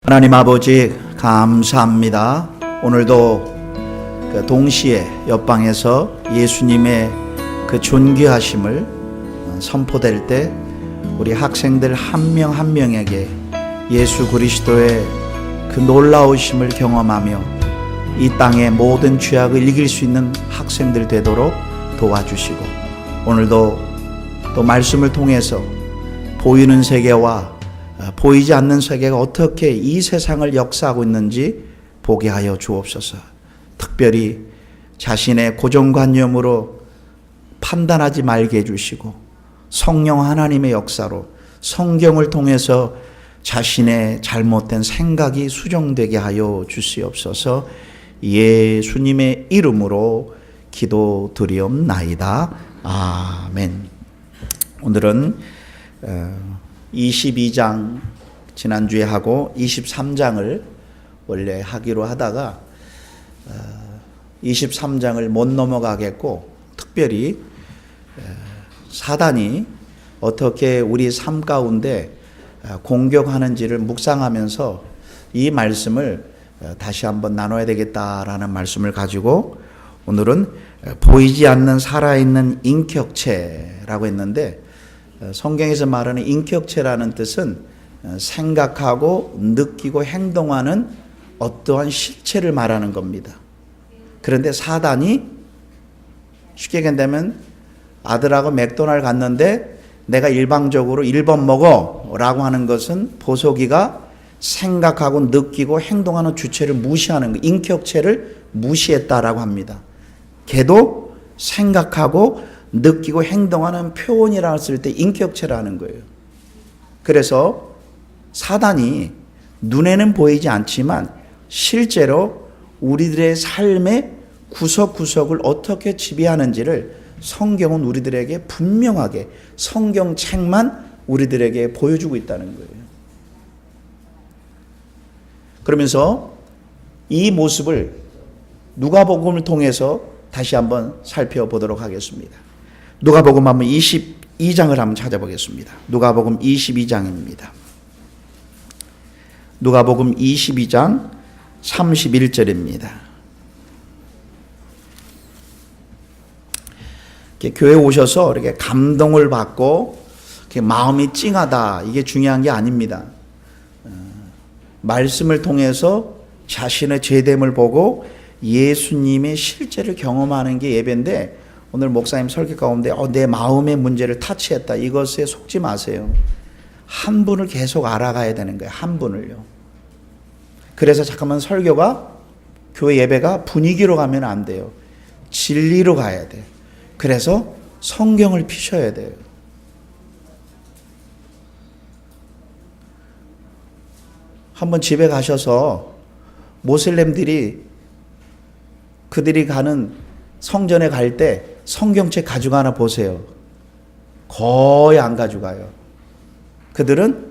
하나님 아버지 감사합니다. 오늘도 동시에 옆방에서 예수님의 그 존귀하심을 선포될 때 우리 학생들 한 명 한 명에게 예수 그리스도의 그 놀라우심을 경험하며 이 땅의 모든 죄악을 이길 수 있는 학생들 되도록 도와주시고, 오늘도 또 말씀을 통해서 보이는 세계와 보이지 않는 세계가 어떻게 이 세상을 역사하고 있는지 보게 하여 주옵소서. 특별히 자신의 고정관념으로 판단하지 말게 해주시고, 성령 하나님의 역사로 성경을 통해서 자신의 잘못된 생각이 수정되게 하여 주시옵소서. 예수님의 이름으로 기도드리옵나이다. 아멘. 오늘은 22장 지난주에 하고 23장을 원래 하기로 하다가 23장을 못 넘어가겠고, 특별히 사단이 어떻게 우리 삶 가운데 공격하는지를 묵상하면서 이 말씀을 다시 한번 나눠야 되겠다라는 말씀을 가지고 오늘은 보이지 않는 살아있는 인격체라고 했는데, 성경에서 말하는 인격체라는 뜻은 생각하고 느끼고 행동하는 어떠한 실체를 말하는 겁니다. 그런데 사단이 쉽게 얘기하면 아들하고 맥도날드 갔는데 내가 일방적으로 1번 먹어 라고 하는 것은 보소기가 생각하고 느끼고 행동하는 주체를 무시하는 거, 인격체를 무시했다라고 합니다. 걔도 생각하고 느끼고 행동하는 표현이라고 했을 때 인격체라는 거예요. 그래서 사단이 눈에는 보이지 않지만 실제로 우리들의 삶의 구석구석을 어떻게 지배하는지를 성경은 우리들에게 분명하게, 성경책만 우리들에게 보여주고 있다는 거예요. 그러면서 이 모습을 누가복음을 통해서 다시 한번 살펴보도록 하겠습니다. 누가복음 한번 22장을 한번 찾아보겠습니다. 누가복음 22장입니다. 누가복음 22장 31절입니다. 교회 오셔서 이렇게 감동을 받고 이렇게 마음이 찡하다, 이게 중요한 게 아닙니다. 말씀을 통해서 자신의 죄됨을 보고 예수님의 실제를 경험하는 게 예배인데, 오늘 목사님 설교 가운데 내 마음의 문제를 타치했다, 이것에 속지 마세요. 한 분을 계속 알아가야 되는 거예요. 한 분을요. 그래서 잠깐만 설교가, 교회 예배가 분위기로 가면 안 돼요. 진리로 가야 돼요. 그래서 성경을 피셔야 돼요. 한번 집에 가셔서 모슬렘들이 그들이 가는 성전에 갈 때 성경책 가져가나 보세요. 거의 안 가져가요. 그들은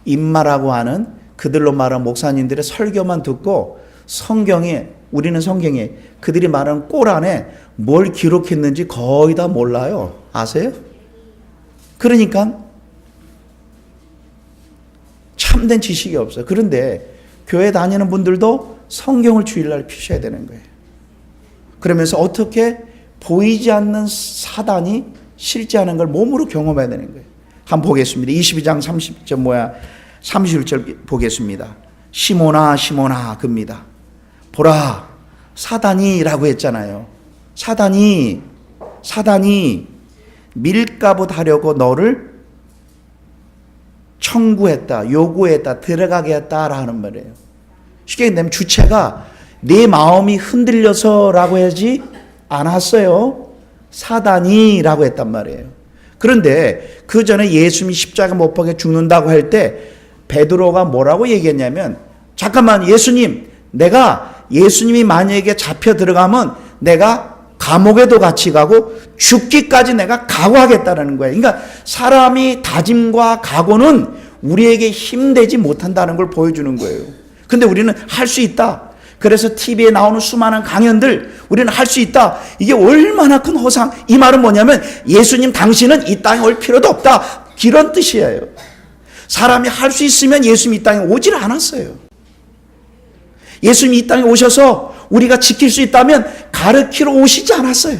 임마라고 하는, 그들로 말하는 목사님들의 설교만 듣고 성경에, 우리는 성경에 그들이 말하는 꼴 안에 뭘 기록했는지 거의 다 몰라요. 아세요? 그러니까 참된 지식이 없어요. 그런데 교회 다니는 분들도 성경을 주일날 피셔야 되는 거예요. 그러면서 어떻게 보이지 않는 사단이 실제하는 걸 몸으로 경험해야 되는 거예요. 한번 보겠습니다. 22장 31절 보겠습니다. 시몬아 시몬아 겁니다. 보라, 사단이라고 했잖아요. 사단이 밀가부 하려고 너를 청구했다, 요구했다, 들어가게 했다라 하는 말이에요. 쉽게 얘기하면 주체가 내 마음이 흔들려서라고 하지 않았어요. 사단이라고 했단 말이에요. 그런데 그 전에 예수님이 십자가 못 박혀 죽는다고 할 때 베드로가 뭐라고 얘기했냐면, 잠깐만 예수님, 내가 예수님이 만약에 잡혀 들어가면 내가 감옥에도 같이 가고 죽기까지 내가 각오하겠다는 거예요. 그러니까 사람이 다짐과 각오는 우리에게 힘되지 못한다는 걸 보여주는 거예요. 근데 우리는 할 수 있다. 그래서 TV에 나오는 수많은 강연들, 우리는 할 수 있다. 이게 얼마나 큰 호상. 이 말은 뭐냐면 예수님 당신은 이 땅에 올 필요도 없다, 이런 뜻이에요. 사람이 할 수 있으면 예수님이 이 땅에 오질 않았어요. 예수님이 이 땅에 오셔서 우리가 지킬 수 있다면 가르치러 오시지 않았어요.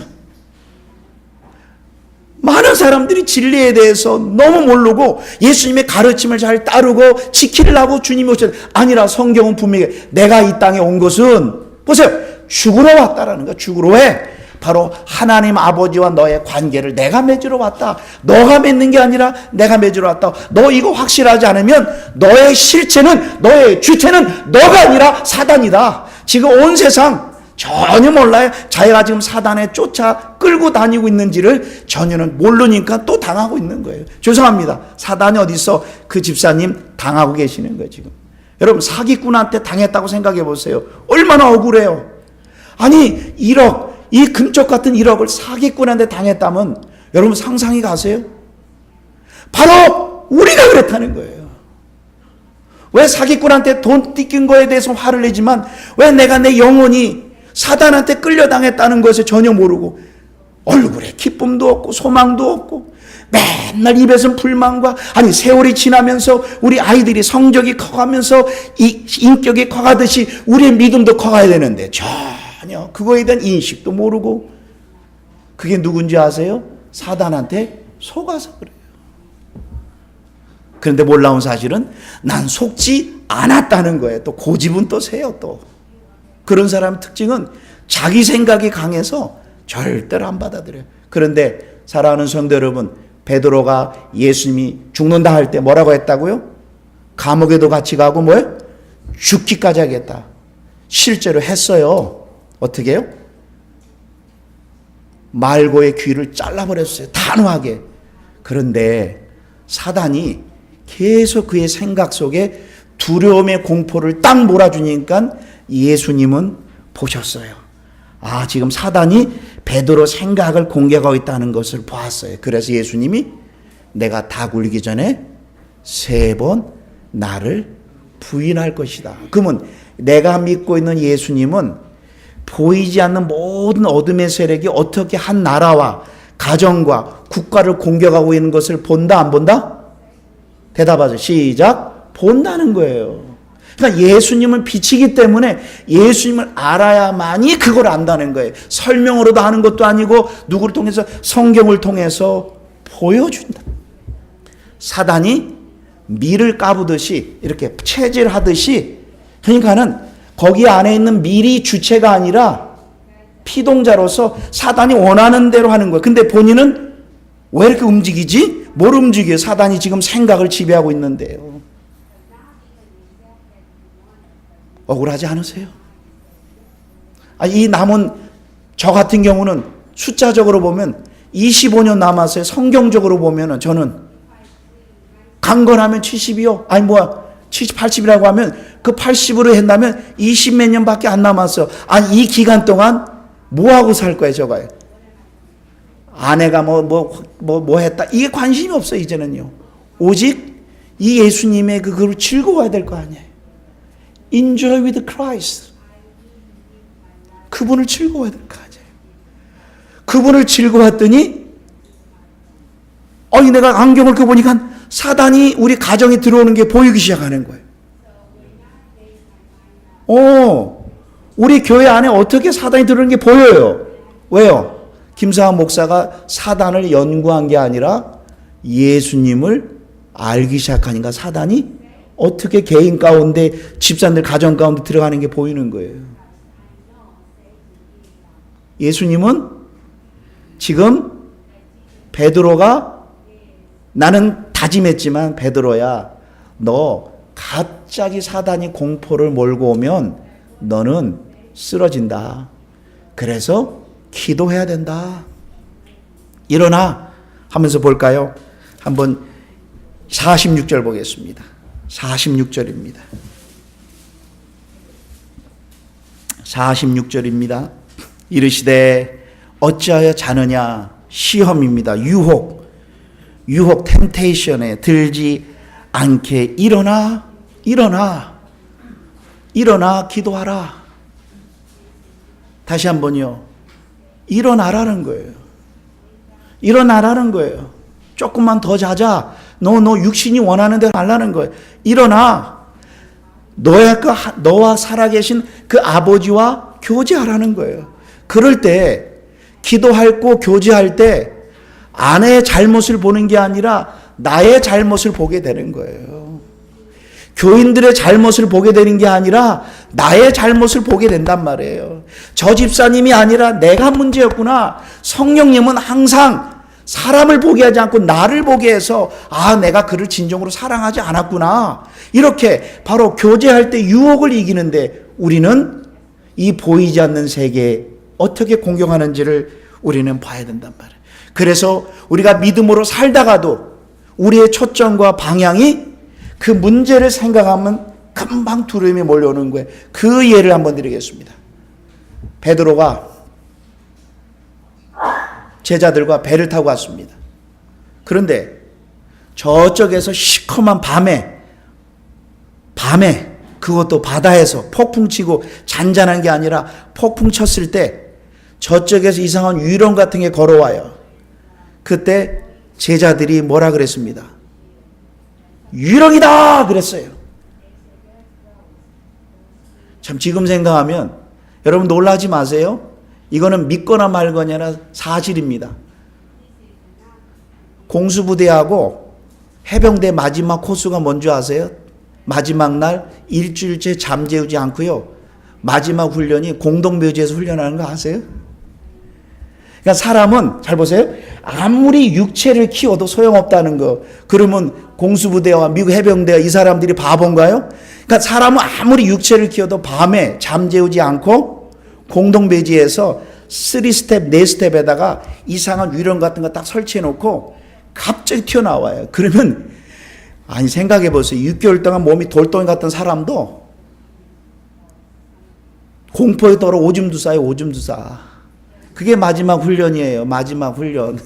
많은 사람들이 진리에 대해서 너무 모르고 예수님의 가르침을 잘 따르고 지키려고 주님이 오셨어요. 아니라 성경은 분명히 내가 이 땅에 온 것은 보세요. 죽으러 왔다라는 거야. 죽으러 해. 바로 하나님 아버지와 너의 관계를 내가 맺으러 왔다. 너가 맺는 게 아니라 내가 맺으러 왔다. 너 이거 확실하지 않으면 너의 실체는, 너의 주체는 너가 아니라 사단이다. 지금 온 세상 전혀 몰라요. 자기가 지금 사단에 쫓아 끌고 다니고 있는지를 전혀는 모르니까 또 당하고 있는 거예요. 죄송합니다. 사단이 어디 있어? 그 집사님 당하고 계시는 거예요 지금. 여러분 사기꾼한테 당했다고 생각해 보세요. 얼마나 억울해요. 아니 1억, 이 금쪽 같은 1억을 사기꾼한테 당했다면 여러분 상상이 가세요? 바로 우리가 그랬다는 거예요. 왜 사기꾼한테 돈 뜯긴 거에 대해서 화를 내지만 왜 내가 내 영혼이 사단한테 끌려당했다는 것을 전혀 모르고 얼굴에 기쁨도 없고 소망도 없고 맨날 입에서는 불만과, 아니 세월이 지나면서 우리 아이들이 성적이 커가면서 이 인격이 커가듯이 우리의 믿음도 커가야 되는데 전혀 그거에 대한 인식도 모르고, 그게 누군지 아세요? 사단한테 속아서 그래요. 그런데 놀라운 사실은 난 속지 않았다는 거예요. 또 고집은 또 세요. 또 그런 사람 특징은 자기 생각이 강해서 절대로 안 받아들여요. 그런데 사랑하는 성도 여러분, 베드로가 예수님이 죽는다 할 때 뭐라고 했다고요? 감옥에도 같이 가고 뭐예요? 죽기까지 하겠다. 실제로 했어요. 어떻게 해요? 말고의 귀를 잘라버렸어요. 단호하게. 그런데 사단이 계속 그의 생각 속에 두려움의 공포를 딱 몰아주니까 예수님은 보셨어요. 아, 지금 사단이 베드로 생각을 공격하고 있다는 것을 보았어요. 그래서 예수님이 내가 다 굴기 전에 3번 나를 부인할 것이다. 그러면 내가 믿고 있는 예수님은 보이지 않는 모든 어둠의 세력이 어떻게 한 나라와 가정과 국가를 공격하고 있는 것을 본다 안 본다? 대답하죠. 시작. 본다는 거예요. 그러니까 예수님은 빛이기 때문에 예수님을 알아야만이 그걸 안다는 거예요. 설명으로도 하는 것도 아니고 누구를 통해서, 성경을 통해서 보여준다. 사단이 밀을 까부듯이 이렇게 체질하듯이, 그러니까는 거기 안에 있는 밀이 주체가 아니라 피동자로서 사단이 원하는 대로 하는 거예요. 근데 본인은 왜 이렇게 움직이지? 뭘 움직여요? 사단이 지금 생각을 지배하고 있는데요. 억울하지 않으세요? 이 남은 저 같은 경우는 숫자적으로 보면 25년 남았어요. 성경적으로 보면은 저는 강건하면 70이요. 70, 80이라고 하면 그 80으로 한다면 20 몇 년밖에 안 남았어요. 이 기간 동안 뭐 하고 살 거예요, 저가요? 아내가 뭐 했다. 이게 관심이 없어요, 이제는요. 오직 이 예수님의 그걸 즐거워야 될 거 아니에요. Enjoy with Christ. 그분을 즐거워야 될 거 아니에요. 그분을 즐거웠더니, 내가 안경을 껴보니까 사단이 우리 가정에 들어오는 게 보이기 시작하는 거예요. 우리 교회 안에 어떻게 사단이 들어오는 게 보여요. 왜요? 김상환 목사가 사단을 연구한 게 아니라 예수님을 알기 시작하니까 사단이 어떻게 개인 가운데, 집사들 가정 가운데 들어가는 게 보이는 거예요. 예수님은 지금 베드로가, 나는 다짐했지만 베드로야, 너 갑자기 사단이 공포를 몰고 오면 너는 쓰러진다. 그래서 기도해야 된다. 일어나 하면서 볼까요? 한번 46절 보겠습니다. 46절입니다. 46절입니다. 이르시되 어찌하여 자느냐. 시험입니다. 유혹 템테이션에 들지 않게 일어나 기도하라. 다시 한번요. 일어나라는 거예요. 조금만 더 자자. 너 육신이 원하는 대로 하려는 거예요. 일어나. 너와 살아계신 그 아버지와 교제하라는 거예요. 그럴 때, 기도할 때, 교제할 때, 아내의 잘못을 보는 게 아니라 나의 잘못을 보게 되는 거예요. 교인들의 잘못을 보게 되는 게 아니라 나의 잘못을 보게 된단 말이에요. 저 집사님이 아니라 내가 문제였구나. 성령님은 항상 사람을 보게 하지 않고 나를 보게 해서 내가 그를 진정으로 사랑하지 않았구나. 이렇게 바로 교제할 때 유혹을 이기는데 우리는 이 보이지 않는 세계에 어떻게 공경하는지를 우리는 봐야 된단 말이에요. 그래서 우리가 믿음으로 살다가도 우리의 초점과 방향이 그 문제를 생각하면 금방 두려움이 몰려오는 거예요. 그 예를 한번 드리겠습니다. 베드로가 제자들과 배를 타고 왔습니다. 그런데 저쪽에서 시커먼 밤에 그것도 바다에서 폭풍 치고 잔잔한 게 아니라 폭풍 쳤을 때 저쪽에서 이상한 유령 같은 게 걸어와요. 그때 제자들이 뭐라 그랬습니다. 유령이다 그랬어요. 참 지금 생각하면 여러분 놀라지 마세요. 이거는 믿거나 말거나 사실입니다. 공수부대하고 해병대 마지막 코스가 뭔지 아세요? 마지막 날 일주일째 잠재우지 않고요. 마지막 훈련이 공동묘지에서 훈련하는 거 아세요? 그러니까 사람은 잘 보세요. 아무리 육체를 키워도 소용없다는 거. 그러면 공수부대와 미국 해병대와 이 사람들이 바본가요? 그러니까 사람은 아무리 육체를 키워도 밤에 잠재우지 않고 공동묘지에서 3스텝, 4스텝에다가 이상한 유령 같은 거 딱 설치해 놓고 갑자기 튀어나와요. 그러면 생각해 보세요. 6개월 동안 몸이 돌덩이 같은 사람도 공포에 떨어 오줌도 싸요. 오줌도 싸. 그게 마지막 훈련이에요. 마지막 훈련.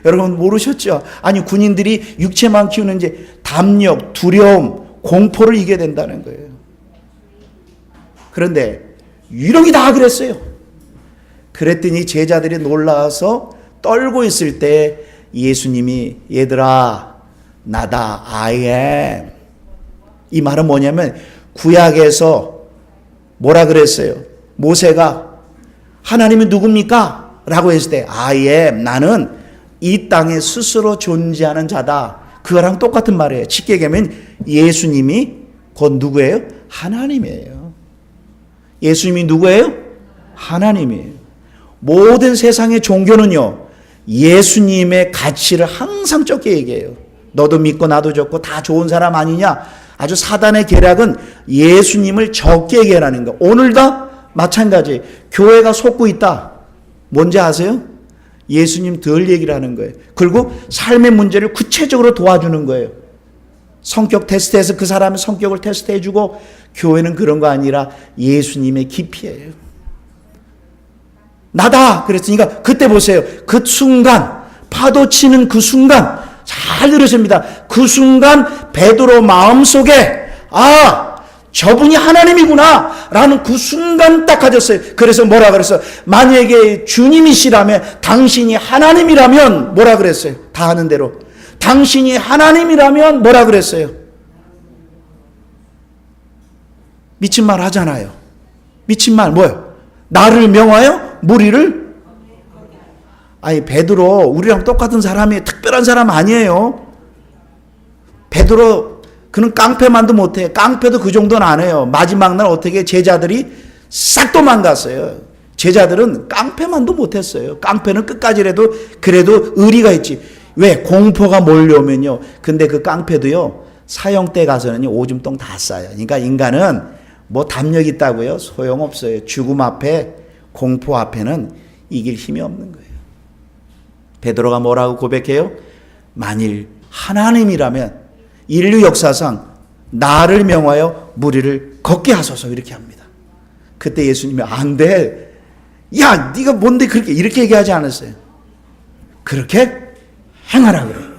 여러분 모르셨죠? 군인들이 육체만 키우는 이제 담력, 두려움, 공포를 이겨야 된다는 거예요. 그런데 유령이다 그랬어요. 그랬더니 제자들이 놀라서 떨고 있을 때 예수님이 얘들아 나다 I am. 이 말은 뭐냐면 구약에서 뭐라 그랬어요? 모세가 하나님이 누굽니까? 라고 했을 때 I am 나는 이 땅에 스스로 존재하는 자다. 그거랑 똑같은 말이에요. 쉽게 얘기하면 예수님이 곧 누구예요? 하나님이에요. 예수님이 누구예요? 하나님이에요. 모든 세상의 종교는요 예수님의 가치를 항상 적게 얘기해요. 너도 믿고 나도 좋고 다 좋은 사람 아니냐. 아주 사단의 계략은 예수님을 적게 얘기하는 거. 오늘도 마찬가지. 교회가 속고 있다. 뭔지 아세요? 예수님 덜 얘기를 하는 거예요. 그리고 삶의 문제를 구체적으로 도와주는 거예요. 성격 테스트해서 그 사람의 성격을 테스트해주고, 교회는 그런 거 아니라 예수님의 깊이예요. 나다 그랬으니까 그때 보세요. 그 순간 파도 치는 그 순간 잘 들으십니다. 그 순간 베드로 마음속에 저분이 하나님이구나 라는 그 순간 딱 가졌어요. 그래서 뭐라 그랬어요? 만약에 주님이시라면, 당신이 하나님이라면 뭐라 그랬어요? 다 아는 대로 당신이 하나님이라면 뭐라 그랬어요? 미친 말 하잖아요. 미친 말 뭐예요? 나를 명하여 무리를? 베드로 우리랑 똑같은 사람이 특별한 사람 아니에요. 베드로 그는 깡패만도 못해. 깡패도 그 정도는 안 해요. 마지막 날 어떻게 제자들이 싹 도망갔어요. 제자들은 깡패만도 못했어요. 깡패는 끝까지라도 그래도 의리가 있지. 왜? 공포가 몰려오면요. 근데 그 깡패도요 사형 때 가서는요 오줌똥 다 싸요. 그러니까 인간은 뭐 담력 있다고요? 소용없어요. 죽음 앞에, 공포 앞에는 이길 힘이 없는 거예요. 베드로가 뭐라고 고백해요? 만일 하나님이라면 인류 역사상 나를 명하여 무리를 걷게 하소서, 이렇게 합니다. 그때 예수님이 안 돼. 야, 네가 뭔데 그렇게 이렇게 얘기하지 않았어요. 그렇게 행하라 그래요.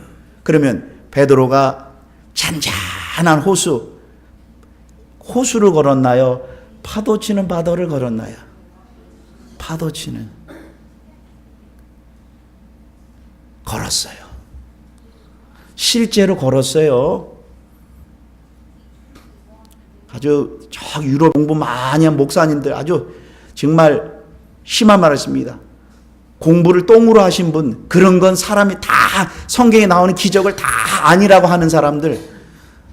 그러면 베드로가 잔잔한 호수를 걸었나요? 파도 치는 바다를 걸었나요? 파도 치는 걸었어요. 실제로 걸었어요. 아주 저 유럽 공부 많이 한 목사님들 아주 정말 심한 말을 했습니다. 공부를 똥으로 하신 분, 그런 건 사람이 다 성경에 나오는 기적을 다 아니라고 하는 사람들,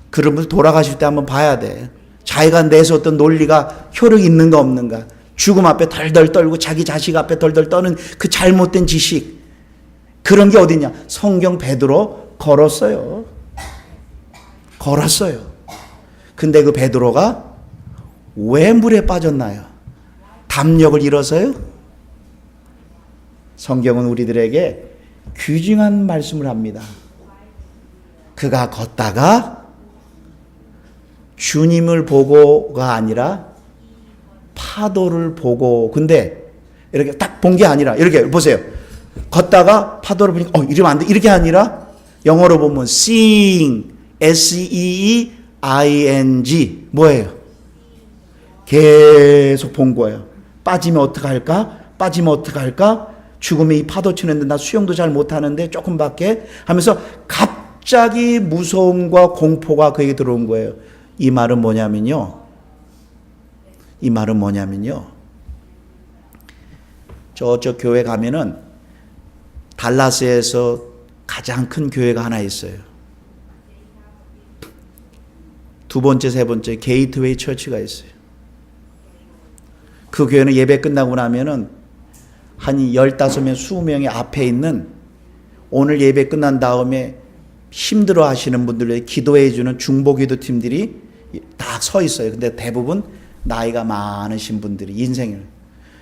그런 분들 돌아가실 때 한번 봐야 돼. 자기가 내세웠던 논리가 효력이 있는가 없는가. 죽음 앞에 덜덜 떨고 자기 자식 앞에 덜덜 떠는 그 잘못된 지식, 그런 게 어디냐. 성경 베드로 걸었어요. 걸었어요. 근데 그 베드로가 왜 물에 빠졌나요? 담력을 잃어서요? 성경은 우리들에게 귀중한 말씀을 합니다. 그가 걷다가 주님을 보고가 아니라 파도를 보고, 근데 이렇게 딱 본 게 아니라, 이렇게 보세요. 걷다가 파도를 보니까 이러면 안 돼, 이렇게 아니라 영어로 보면 seeing, S-E-E-I-N-G 뭐예요? 계속 본 거예요. 빠지면 어떡할까? 빠지면 어떡할까? 죽음에 이 파도 치는데 나 수영도 잘 못하는데 조금밖에 하면서 갑자기 무서움과 공포가 그에게 들어온 거예요. 이 말은 뭐냐면요. 저쪽 교회 가면은 달라스에서 가장 큰 교회가 하나 있어요. 두 번째, 세 번째 게이트웨이 처치가 있어요. 그 교회는 예배 끝나고 나면은 한 15명, 20명이 앞에 있는, 오늘 예배 끝난 다음에 힘들어 하시는 분들을 기도해 주는 중보기도 팀들이 다 서 있어요. 근데 대부분 나이가 많으신 분들이 인생을.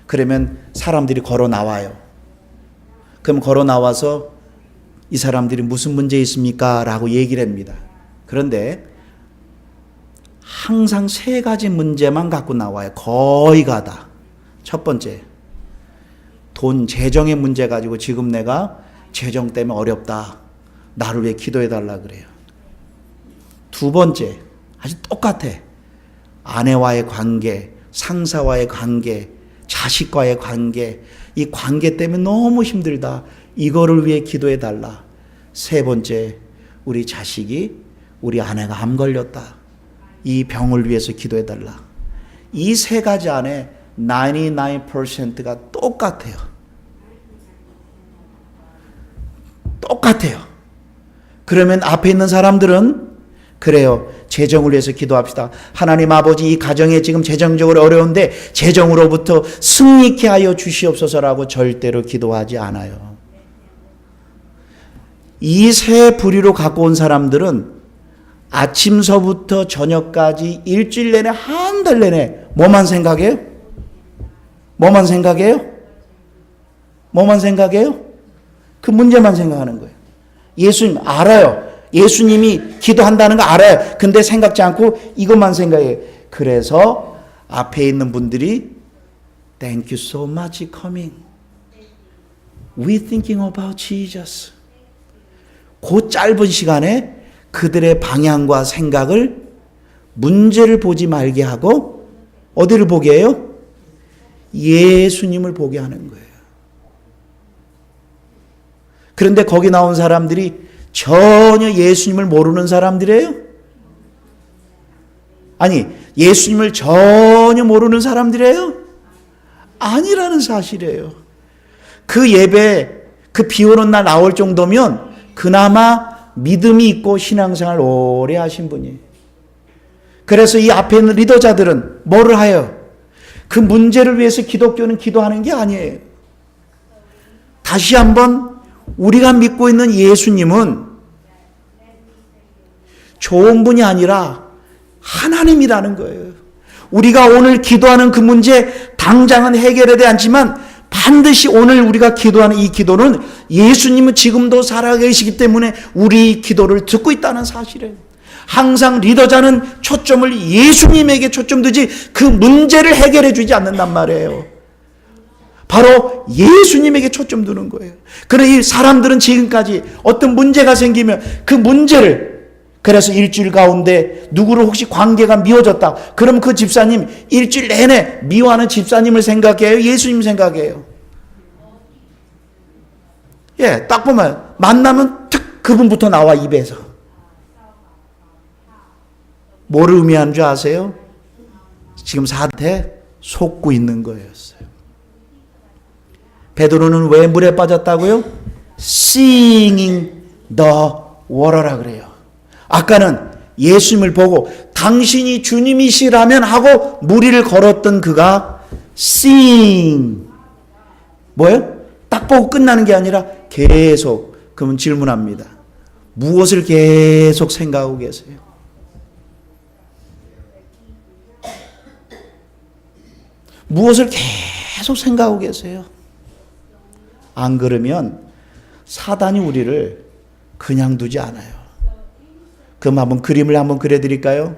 그러면 사람들이 걸어 나와요. 그럼 걸어 나와서 이 사람들이 무슨 문제 있습니까? 라고 얘기를 합니다. 그런데 항상 3가지 문제만 갖고 나와요. 거의 가다. 첫 번째, 돈, 재정의 문제 가지고 지금 내가 재정 때문에 어렵다. 나를 위해 기도해 달라 그래요. 두 번째, 아주 똑같아. 아내와의 관계, 상사와의 관계, 자식과의 관계, 이 관계 때문에 너무 힘들다. 이거를 위해 기도해 달라. 세 번째, 우리 자식이, 우리 아내가 암 걸렸다. 이 병을 위해서 기도해 달라. 이 3가지 안에 99%가 똑같아요. 똑같아요. 그러면 앞에 있는 사람들은 그래요. 재정을 위해서 기도합시다. 하나님 아버지, 이 가정에 지금 재정적으로 어려운데 재정으로부터 승리케 하여 주시옵소서라고 절대로 기도하지 않아요. 이 3 부류로 갖고 온 사람들은 아침서부터 저녁까지 일주일 내내, 한 달 내내 뭐만 생각해요? 뭐만 생각해요? 뭐만 생각해요? 그 문제만 생각하는 거예요. 예수님 알아요. 예수님이 기도한다는 거 알아요. 근데 생각지 않고 이것만 생각해요. 그래서 앞에 있는 분들이 Thank you so much coming. We thinking about Jesus. 그 짧은 시간에 그들의 방향과 생각을, 문제를 보지 말게 하고 어디를 보게 해요? 예수님을 보게 하는 거예요. 그런데 거기 나온 사람들이 전혀 예수님을 모르는 사람들이에요? 아니, 예수님을 전혀 모르는 사람들이에요? 아니라는 사실이에요. 그 예배, 그 비 오는 날 나올 정도면 그나마 믿음이 있고 신앙생활 오래 하신 분이에요. 그래서 이 앞에 있는 리더자들은 뭐를 하여? 그 문제를 위해서 기독교는 기도하는 게 아니에요. 다시 한번 우리가 믿고 있는 예수님은 좋은 분이 아니라 하나님이라는 거예요. 우리가 오늘 기도하는 그 문제 당장은 해결되지 않지만 반드시 오늘 우리가 기도하는 이 기도는 예수님은 지금도 살아계시기 때문에 우리 기도를 듣고 있다는 사실이에요. 항상 리더자는 초점을 예수님에게 초점 두지 그 문제를 해결해 주지 않는단 말이에요. 바로 예수님에게 초점 두는 거예요. 그래서 이 사람들은 지금까지 어떤 문제가 생기면 그 문제를, 그래서 일주일 가운데 누구를 혹시 관계가 미워졌다. 그럼 그 집사님 일주일 내내 미워하는 집사님을 생각해요? 예수님 생각해요? 예, 딱 보면 만나면 툭 그분부터 나와 입에서. 뭐를 의미하는 줄 아세요? 지금 사태 속고 있는 거였어요. 베드로는 왜 물에 빠졌다고요? Seeing the water라 그래요. 아까는 예수님을 보고 당신이 주님이시라면 하고 물 위를 걸었던 그가 seeing 뭐예요? 딱 보고 끝나는 게 아니라 계속. 그러면 질문합니다. 무엇을 계속 생각하고 계세요? 무엇을 계속 생각하고 계세요? 안 그러면 사단이 우리를 그냥 두지 않아요. 그럼 한번 그림을 한번 그려드릴까요?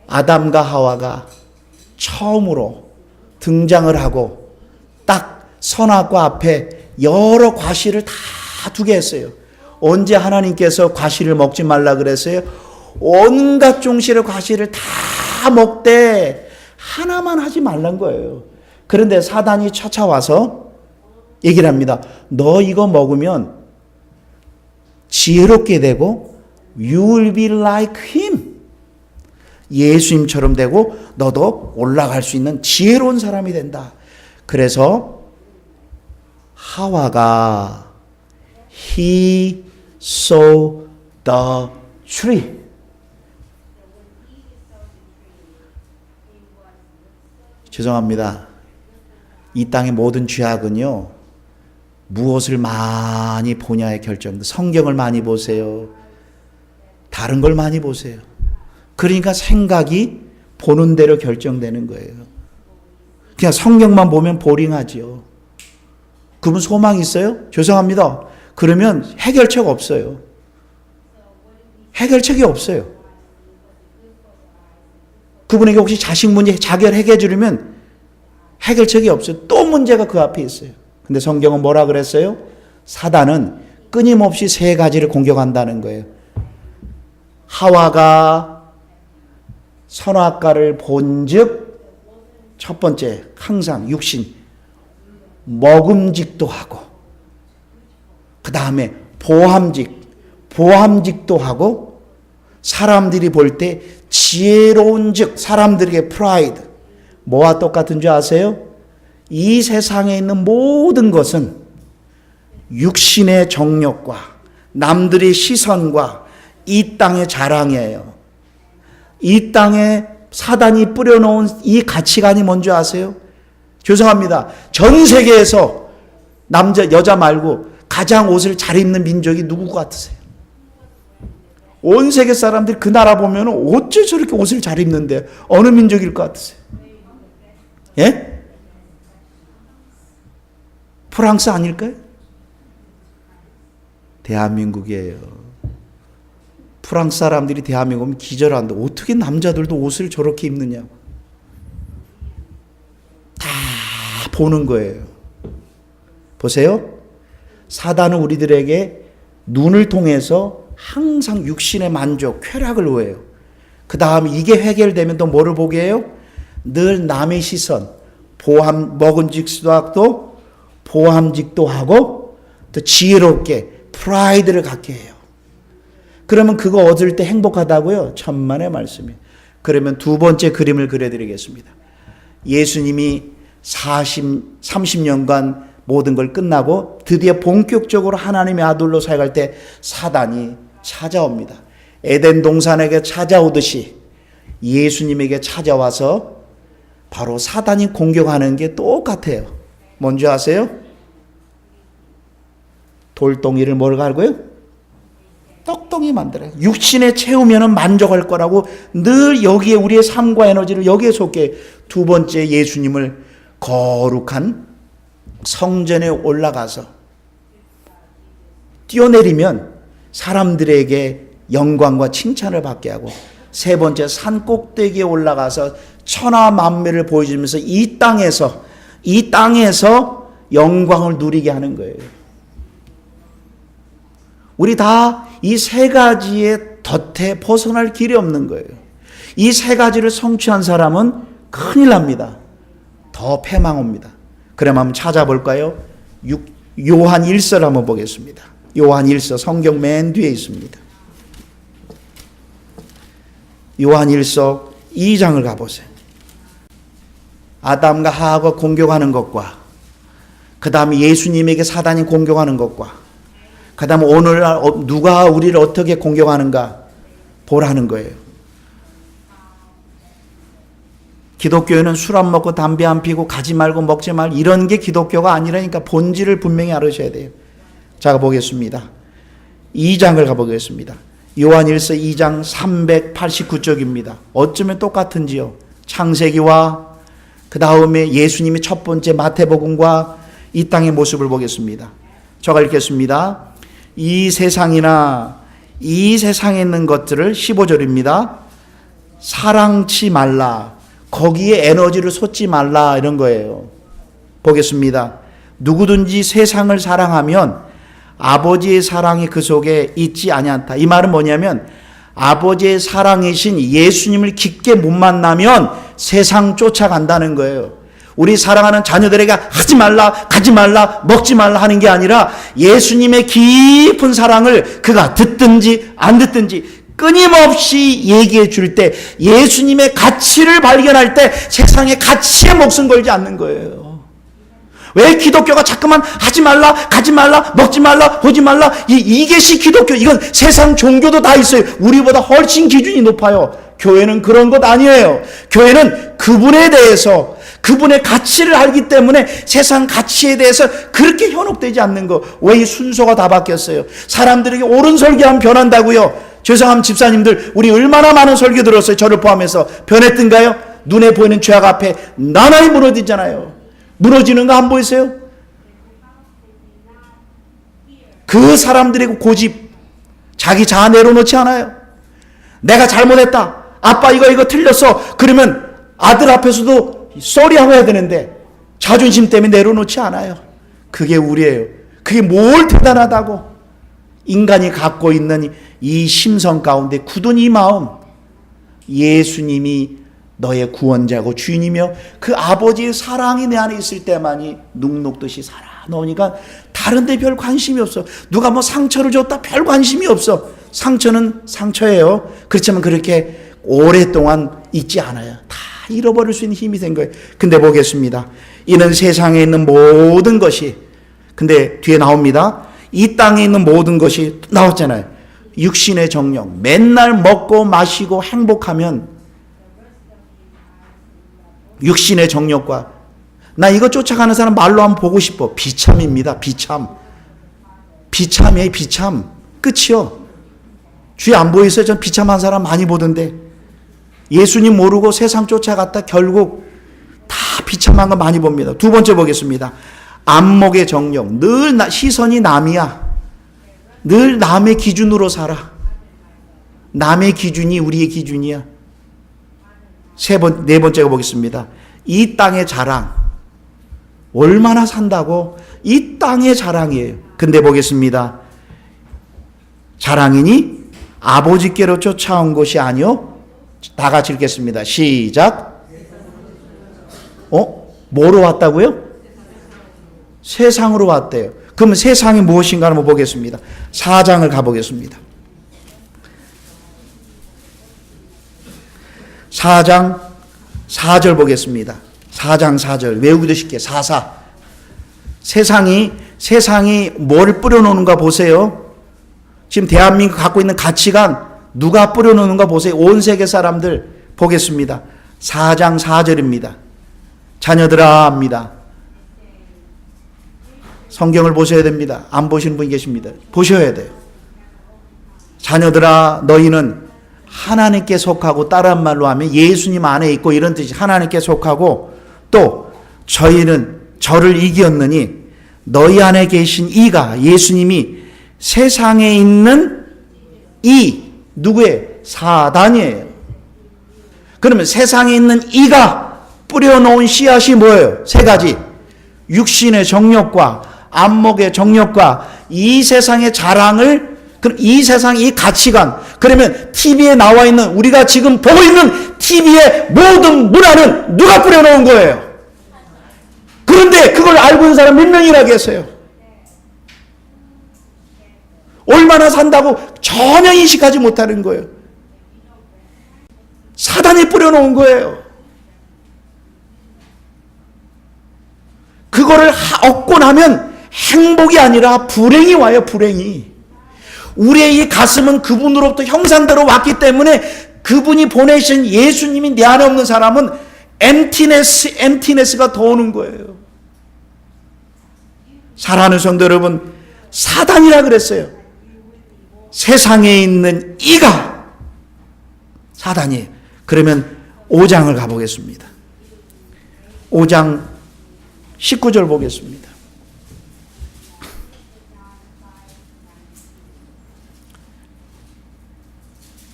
아담과 하와가 처음으로 등장을 하고 딱 선악과 앞에 여러 과실을 다 두게 했어요. 언제 하나님께서 과실을 먹지 말라 그랬어요? 온갖 종실의 과실을 다 먹되 하나만 하지 말란 거예요. 그런데 사단이 찾아와서 얘기를 합니다. 너 이거 먹으면 지혜롭게 되고 You will be like him. 예수님처럼 되고 너도 올라갈 수 있는 지혜로운 사람이 된다. 그래서 하와가 He saw the tree. 죄송합니다. 이 땅의 모든 죄악은요, 무엇을 많이 보냐에 결정돼. 성경을 많이 보세요. 다른 걸 많이 보세요. 그러니까 생각이 보는 대로 결정되는 거예요. 그냥 성경만 보면 보링하지요. 그분 소망 있어요? 죄송합니다. 그러면 해결책 없어요. 해결책이 없어요. 그분에게 혹시 자식 문제 해결해 주려면 해결책이 없어요. 또 문제가 그 앞에 있어요. 근데 성경은 뭐라 그랬어요? 사단은 끊임없이 세 가지를 공격한다는 거예요. 하와가 선악과를 본즉 첫 번째 항상 육신 먹음직도 하고, 그 다음에 보함직도 하고, 사람들이 볼 때 지혜로운 즉, 사람들에게 프라이드. 뭐와 똑같은 줄 아세요? 이 세상에 있는 모든 것은 육신의 정욕과 남들의 시선과 이 땅의 자랑이에요. 이 땅에 사단이 뿌려놓은 이 가치관이 뭔지 아세요? 죄송합니다. 전 세계에서 남자, 여자 말고 가장 옷을 잘 입는 민족이 누구 같으세요? 온 세계 사람들이 그 나라 보면 어째 저렇게 옷을 잘 입는데 어느 민족일 것 같으세요? 예? 프랑스 아닐까요? 대한민국이에요. 프랑스 사람들이 대한민국 오면 기절한다. 어떻게 남자들도 옷을 저렇게 입느냐고. 다 보는 거예요. 보세요. 사단은 우리들에게 눈을 통해서 항상 육신의 만족, 쾌락을 요해요. 그 다음에 이게 해결되면 또 뭐를 보게 해요? 늘 남의 시선, 먹음직도 하고, 보함직도 하고, 또 지혜롭게 프라이드를 갖게 해요. 그러면 그거 얻을 때 행복하다고요? 천만의 말씀이에요. 그러면 두 번째 그림을 그려드리겠습니다. 예수님이 30년간 모든 걸 끝나고 드디어 본격적으로 하나님의 아들로 살아갈 때 사단이 찾아옵니다. 에덴 동산에게 찾아오듯이 예수님에게 찾아와서 바로 사단이 공격하는 게 똑같아요. 뭔지 아세요? 돌덩이를 뭘 갈고요? 떡덩이 만들어요. 육신에 채우면 만족할 거라고 늘 여기에 우리의 삶과 에너지를 여기에 쏟게. 두 번째, 예수님을 거룩한 성전에 올라가서 뛰어내리면 사람들에게 영광과 칭찬을 받게 하고, 세 번째, 산 꼭대기에 올라가서 천하 만매를 보여주면서 이 땅에서 영광을 누리게 하는 거예요. 우리 다 이 세 가지의 덫에 벗어날 길이 없는 거예요. 이 세 가지를 성취한 사람은 큰일 납니다. 더 패망 옵니다. 그럼 한번 찾아볼까요? 요한 1설 한번 보겠습니다. 요한 1서 성경 맨 뒤에 있습니다. 요한 1서 2장을 가보세요. 아담과 하와가 공격하는 것과 그 다음에 예수님에게 사단이 공격하는 것과 그 다음에 오늘날 누가 우리를 어떻게 공격하는가 보라는 거예요. 기독교는 술 안 먹고 담배 안 피고 가지 말고 먹지 말 이런 게 기독교가 아니라니까 본질을 분명히 알으셔야 돼요. 자, 보겠습니다. 2장을 가보겠습니다. 요한 1서 2장 389쪽입니다. 어쩌면 똑같은지요. 창세기와 그 다음에 예수님이 첫 번째 마태복음과 이 땅의 모습을 보겠습니다. 제가 읽겠습니다. 이 세상이나 이 세상에 있는 것들을 15절입니다. 사랑치 말라. 거기에 에너지를 쏟지 말라 이런 거예요. 보겠습니다. 누구든지 세상을 사랑하면 아버지의 사랑이 그 속에 있지 아니한다. 이 말은 뭐냐면 아버지의 사랑이신 예수님을 깊게 못 만나면 세상 쫓아간다는 거예요. 우리 사랑하는 자녀들에게 하지 말라, 가지 말라, 먹지 말라 하는 게 아니라 예수님의 깊은 사랑을 그가 듣든지 안 듣든지 끊임없이 얘기해 줄 때 예수님의 가치를 발견할 때 세상의 가치에 목숨 걸지 않는 거예요. 왜 기독교가 자꾸만 하지 말라, 가지 말라, 먹지 말라, 보지 말라 이게시 기독교. 이건 세상 종교도 다 있어요. 우리보다 훨씬 기준이 높아요. 교회는 그런 것 아니에요. 교회는 그분에 대해서 그분의 가치를 알기 때문에 세상 가치에 대해서 그렇게 현혹되지 않는 거. 왜 이 순서가 다 바뀌었어요? 사람들에게 옳은 설교하면 변한다고요. 죄송합니다 집사님들, 우리 얼마나 많은 설교 들었어요. 저를 포함해서. 변했던가요? 눈에 보이는 죄악 앞에 나날이 무너지잖아요. 무너지는 거 안 보이세요? 그 사람들의 고집, 자기 자아 내려놓지 않아요. 내가 잘못했다, 아빠 이거 틀렸어, 그러면 아들 앞에서도 쏘리하고 해야 되는데 자존심 때문에 내려놓지 않아요. 그게 우리예요. 그게 뭘 대단하다고. 인간이 갖고 있는 이 심성 가운데 굳은 이 마음, 예수님이 너의 구원자고 주인이며 그 아버지의 사랑이 내 안에 있을 때만이 눅눅듯이 살아놓으니까 다른 데 별 관심이 없어. 누가 뭐 상처를 줬다 별 관심이 없어. 상처는 상처예요. 그렇지만 그렇게 오랫동안 있지 않아요. 다 잃어버릴 수 있는 힘이 된 거예요. 근데 보겠습니다. 이는 세상에 있는 모든 것이, 근데 뒤에 나옵니다. 이 땅에 있는 모든 것이 나왔잖아요. 육신의 정욕, 맨날 먹고 마시고 행복하면 육신의 정욕과, 나 이거 쫓아가는 사람 말로 한번 보고 싶어. 비참입니다. 비참. 비참이에요. 비참. 끝이요. 주위 안 보이세요? 전 비참한 사람 많이 보던데. 예수님 모르고 세상 쫓아갔다 결국 다 비참한 거 많이 봅니다. 두 번째 보겠습니다. 안목의 정욕. 늘 시선이 남이야. 늘 남의 기준으로 살아. 남의 기준이 우리의 기준이야. 네 번째가 보겠습니다. 이 땅의 자랑. 얼마나 산다고? 이 땅의 자랑이에요. 근데 보겠습니다. 자랑이니 아버지께로 쫓아온 것이 아니요. 다 같이 읽겠습니다. 시작. 뭐로 왔다고요? 세상으로 왔대요. 그러면 세상이 무엇인가 한번 보겠습니다. 4장을 가보겠습니다. 4장 4절 보겠습니다. 4장 4절 외우기도 쉽게 4. 세상이 뭘 뿌려놓는가 보세요. 지금 대한민국 갖고 있는 가치관 누가 뿌려놓는가 보세요. 온 세계 사람들 보겠습니다. 4장 4절입니다. 자녀들아 합니다. 성경을 보셔야 됩니다. 안 보시는 분이 계십니다. 보셔야 돼요. 자녀들아 너희는 하나님께 속하고, 다른 말로 하면 예수님 안에 있고 이런 뜻이, 하나님께 속하고 또 저희는 저를 이기었느니 너희 안에 계신 이가, 예수님이 세상에 있는 이 누구예요? 사단이에요. 그러면 세상에 있는 이가 뿌려놓은 씨앗이 뭐예요? 세 가지. 육신의 정욕과 안목의 정욕과 이 세상의 자랑을, 이 세상 이 가치관, 그러면 TV에 나와 있는, 우리가 지금 보고 있는 TV의 모든 문화는 누가 뿌려놓은 거예요? 그런데 그걸 알고 있는 사람 몇 명이나 계세요? 얼마나 산다고 전혀 인식하지 못하는 거예요. 사단이 뿌려놓은 거예요. 그거를 얻고 나면 행복이 아니라 불행이 와요. 불행이. 우리의 이 가슴은 그분으로부터 형상대로 왔기 때문에 그분이 보내신 예수님이 내 안에 없는 사람은 emptiness가 더 오는 거예요. 사랑하는 성도 여러분, 사단이라 그랬어요. 세상에 있는 이가 사단이에요. 그러면 5장을 가보겠습니다. 5장 19절 보겠습니다.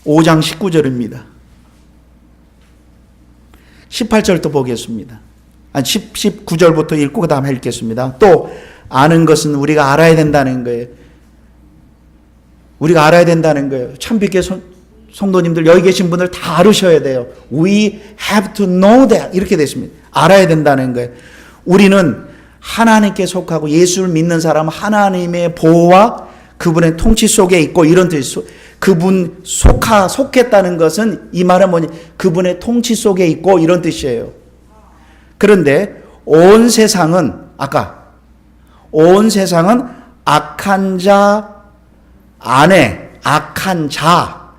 5장 19절입니다. 18절도 보겠습니다. 19절부터 읽고 그 다음에 읽겠습니다. 또 아는 것은 우리가 알아야 된다는 거예요. 우리가 알아야 된다는 거예요. 참빛계 성도님들 여기 계신 분들 다 알으셔야 돼요. We have to know that 이렇게 됐습니다. 알아야 된다는 거예요. 우리는 하나님께 속하고 예수를 믿는 사람은 하나님의 보호와 그분의 통치 속에 있고 이런 뜻이 그분 속했다는 것은 이 말은 뭐냐? 그분의 통치 속에 있고 이런 뜻이에요. 그런데 온 세상은 악한 자 안에 악한 자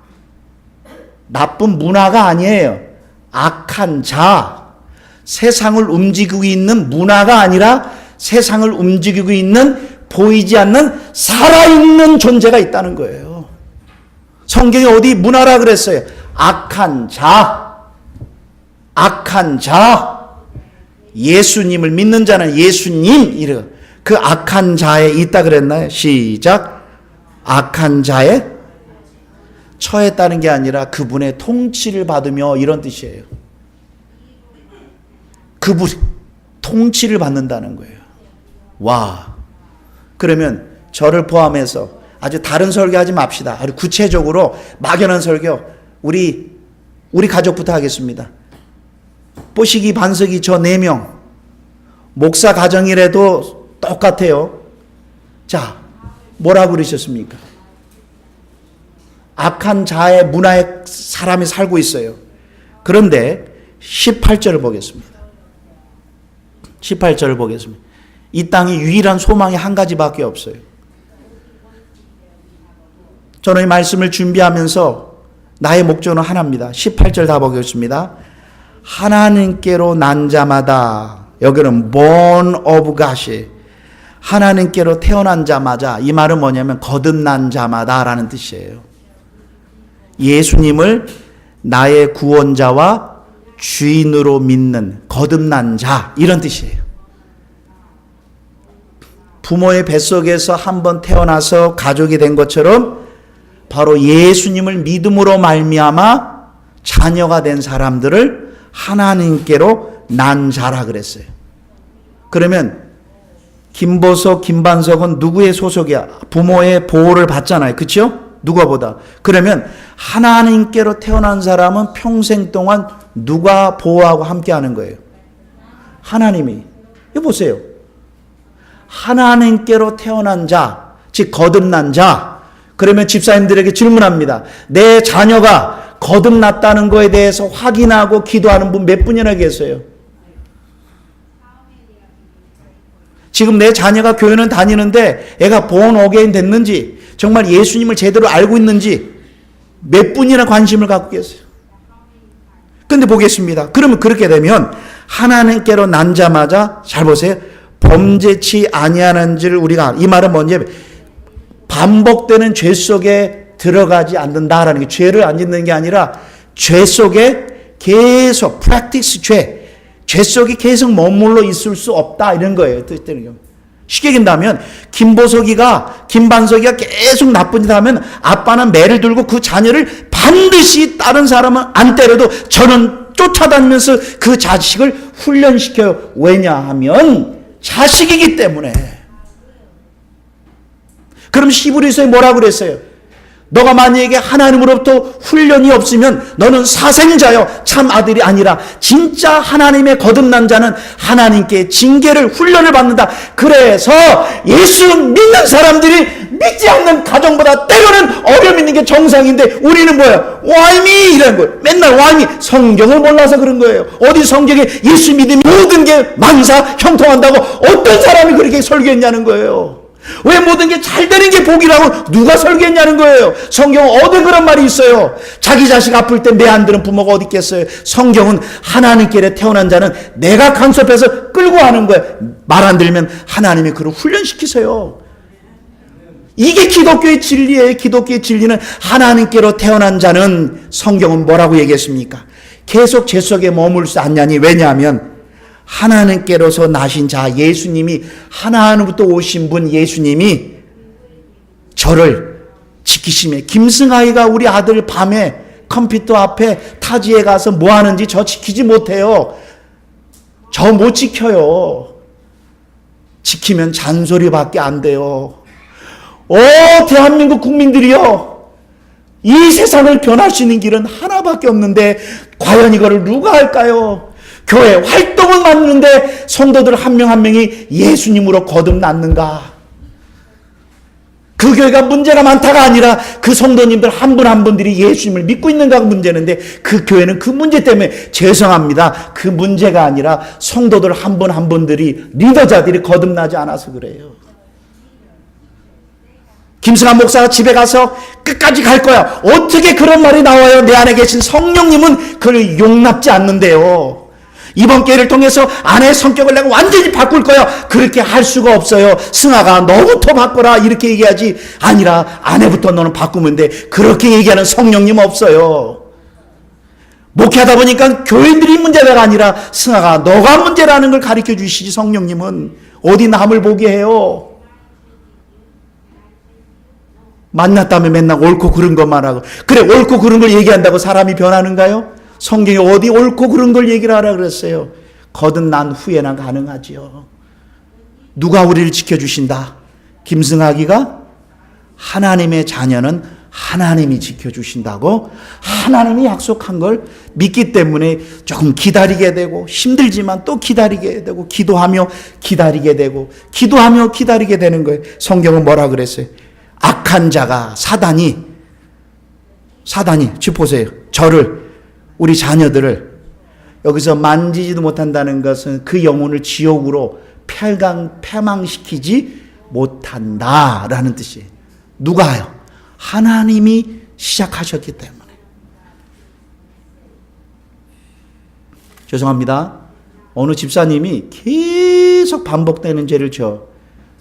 나쁜 문화가 아니에요. 악한 자 세상을 움직이고 있는 문화가 아니라 세상을 움직이고 있는 보이지 않는 살아있는 존재가 있다는 거예요. 성경에 어디 문화라 그랬어요? 악한 자 예수님을 믿는 자는 예수님 이르 그 악한 자에 있다 그랬나요? 시작. 악한 자에 처했다는 게 아니라 그분의 통치를 받으며 이런 뜻이에요. 그분 통치를 받는다는 거예요. 와. 그러면 저를 포함해서 아주 다른 설교하지 맙시다. 아주 구체적으로 막연한 설교 우리 가족부터 하겠습니다. 뽀시기 반석이 저 4명 목사 가정이라도 똑같아요. 자, 뭐라고 그러셨습니까? 악한 자의 문화에 사람이 살고 있어요. 그런데 18절을 보겠습니다. 18절을 보겠습니다. 이 땅에 유일한 소망이 한 가지밖에 없어요. 저는 이 말씀을 준비하면서 나의 목적은 하나입니다. 18절 다 보겠습니다. 하나님께로 난 자마다 여기는 born of God 하나님께로 태어난 자마다 이 말은 뭐냐면 거듭난 자마다 라는 뜻이에요. 예수님을 나의 구원자와 주인으로 믿는 거듭난 자 이런 뜻이에요. 부모의 뱃속에서 한번 태어나서 가족이 된 것처럼 바로 예수님을 믿음으로 말미암아 자녀가 된 사람들을 하나님께로 난 자라 그랬어요. 그러면 김보석, 김반석은 누구의 소속이야? 부모의 보호를 받잖아요. 그렇죠? 누가보다. 그러면 하나님께로 태어난 사람은 평생 동안 누가 보호하고 함께하는 거예요? 하나님이. 이거 보세요. 하나님께로 태어난 자, 즉 거듭난 자. 그러면 집사님들에게 질문합니다. 내 자녀가 거듭났다는 거에 대해서 확인하고 기도하는 분 몇 분이나 계세요? 지금 내 자녀가 교회는 다니는데 애가 born again 됐는지 정말 예수님을 제대로 알고 있는지 몇 분이나 관심을 갖고 계세요? 근데 보겠습니다. 그러면 그렇게 되면 하나님께로 난 자마자 잘 보세요. 범죄치 아니하는 줄 우리가 이 말은 뭐냐면 반복되는 죄 속에 들어가지 않는다라는 게 죄를 안 짓는 게 아니라 죄 속에 계속 practice 죄 속에 계속 머물러 있을 수 없다 이런 거예요. 쉽게 얘기한다면 김반석이가 계속 나쁜 짓 하면 아빠는 매를 들고 그 자녀를 반드시 다른 사람은 안 때려도 저는 쫓아다니면서 그 자식을 훈련시켜요. 왜냐하면 자식이기 때문에. 그럼 히브리서에 뭐라고 그랬어요? 너가 만약에 하나님으로부터 훈련이 없으면 너는 사생자요 참 아들이 아니라 진짜 하나님의 거듭난 자는 하나님께 징계를 훈련을 받는다. 그래서 예수 믿는 사람들이 믿지 않는 가정보다 때로는 어려움 있는 게 정상인데 우리는 뭐야? 와이미 이라는 거예요. 맨날 와이미. 성경을 몰라서 그런 거예요. 어디 성경에 예수 믿음이 모든 게 만사 형통한다고 어떤 사람이 그렇게 설교했냐는 거예요. 왜 모든 게 잘 되는 게 복이라고 누가 설교했냐는 거예요. 성경 어디 그런 말이 있어요. 자기 자식 아플 때 매 안 드는 부모가 어디 있겠어요. 성경은 하나님께 태어난 자는 내가 간섭해서 끌고 하는 거예요. 말 안 들면 하나님이 그를 훈련시키세요. 이게 기독교의 진리예요. 기독교의 진리는 하나님께로 태어난 자는 성경은 뭐라고 얘기했습니까? 계속 제 속에 머물 수 않냐니. 왜냐하면 하나님께로서 나신 자 예수님이, 하나님부터 오신 분 예수님이 저를 지키심에, 김승아이가 우리 아들 밤에 컴퓨터 앞에 타지에 가서 뭐 하는지 저 지키지 못해요. 저 못 지켜요. 지키면 잔소리밖에 안 돼요. 대한민국 국민들이요, 이 세상을 변할 수 있는 길은 하나밖에 없는데 과연 이거를 누가 할까요? 교회 활동을 맡는데 성도들 한 명 한 명이 예수님으로 거듭났는가? 그 교회가 문제가 많다가 아니라 그 성도님들 한 분 한 분들이 예수님을 믿고 있는가가 문제인데, 그 교회는 그 문제 때문에 죄송합니다. 그 문제가 아니라 성도들 한 분 한 분들이, 리더자들이 거듭나지 않아서 그래요. 김승환 목사가 집에 가서 끝까지 갈 거야. 어떻게 그런 말이 나와요? 내 안에 계신 성령님은 그를 용납지 않는데요. 이번 기회를 통해서 아내의 성격을 내가 완전히 바꿀 거야. 그렇게 할 수가 없어요. 승아가 너부터 바꿔라 이렇게 얘기하지, 아니라 아내부터 너는 바꾸면 돼. 그렇게 얘기하는 성령님 없어요. 목회하다 보니까 교인들이 문제가 아니라 승아가 너가 문제라는 걸 가르쳐 주시지, 성령님은 어디 남을 보게 해요. 만났다면 맨날 옳고 그른 것만 하고, 그래 옳고 그른 걸 얘기한다고 사람이 변하는가요? 성경에 어디 옳고 그른 걸 얘기를 하라 그랬어요? 거듭난 후에나 가능하지요. 누가 우리를 지켜주신다? 김승아기가 하나님의 자녀는 하나님이 지켜주신다고, 하나님이 약속한 걸 믿기 때문에 조금 기다리게 되고, 힘들지만 또 기다리게 되고, 기도하며 기다리게 되고, 기도하며 기다리게 되는 거예요. 성경은 뭐라 그랬어요? 악한 자가, 사단이 지금 보세요. 저를, 우리 자녀들을 여기서 만지지도 못한다는 것은 그 영혼을 지옥으로 패망시키지 못한다라는 뜻이에요. 누가요? 하나님이 시작하셨기 때문에. 죄송합니다. 어느 집사님이 계속 반복되는 죄를 져.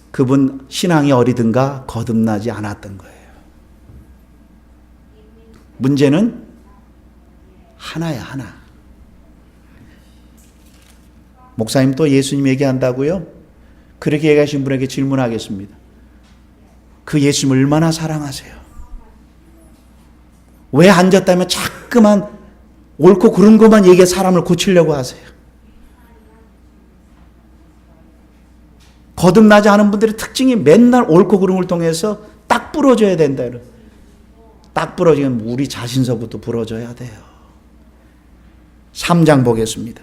그분 신앙이 어리든가 거듭나지 않았던 거예요. 문제는 하나야, 하나. 목사님 또 예수님 얘기한다고요? 그렇게 얘기하신 분에게 질문하겠습니다. 그 예수님을 얼마나 사랑하세요? 왜 앉았다면 자꾸만 옳고 그른 것만 얘기해 사람을 고치려고 하세요? 거듭나지 않은 분들의 특징이 맨날 옳고 그른 걸 통해서 딱 부러져야 된다. 딱 부러지면 우리 자신서부터 부러져야 돼요. 3장 보겠습니다.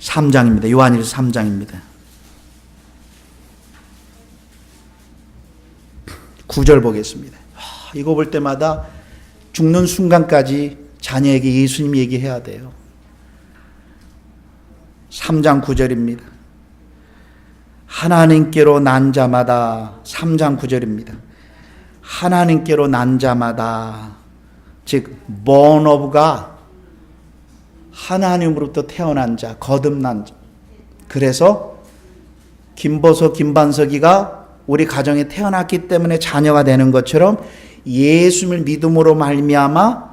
3장입니다. 요한일서 3장입니다. 9절 보겠습니다. 이거 볼 때마다 죽는 순간까지 자녀에게 예수님 얘기해야 돼요. 3장 9절입니다. 하나님께로 난 자마다, 3장 9절입니다. 하나님께로 난 자마다, 즉 born of God, 하나님으로부터 태어난 자, 거듭난 자. 그래서 김보석, 김반석이가 우리 가정에 태어났기 때문에 자녀가 되는 것처럼 예수님을 믿음으로 말미암아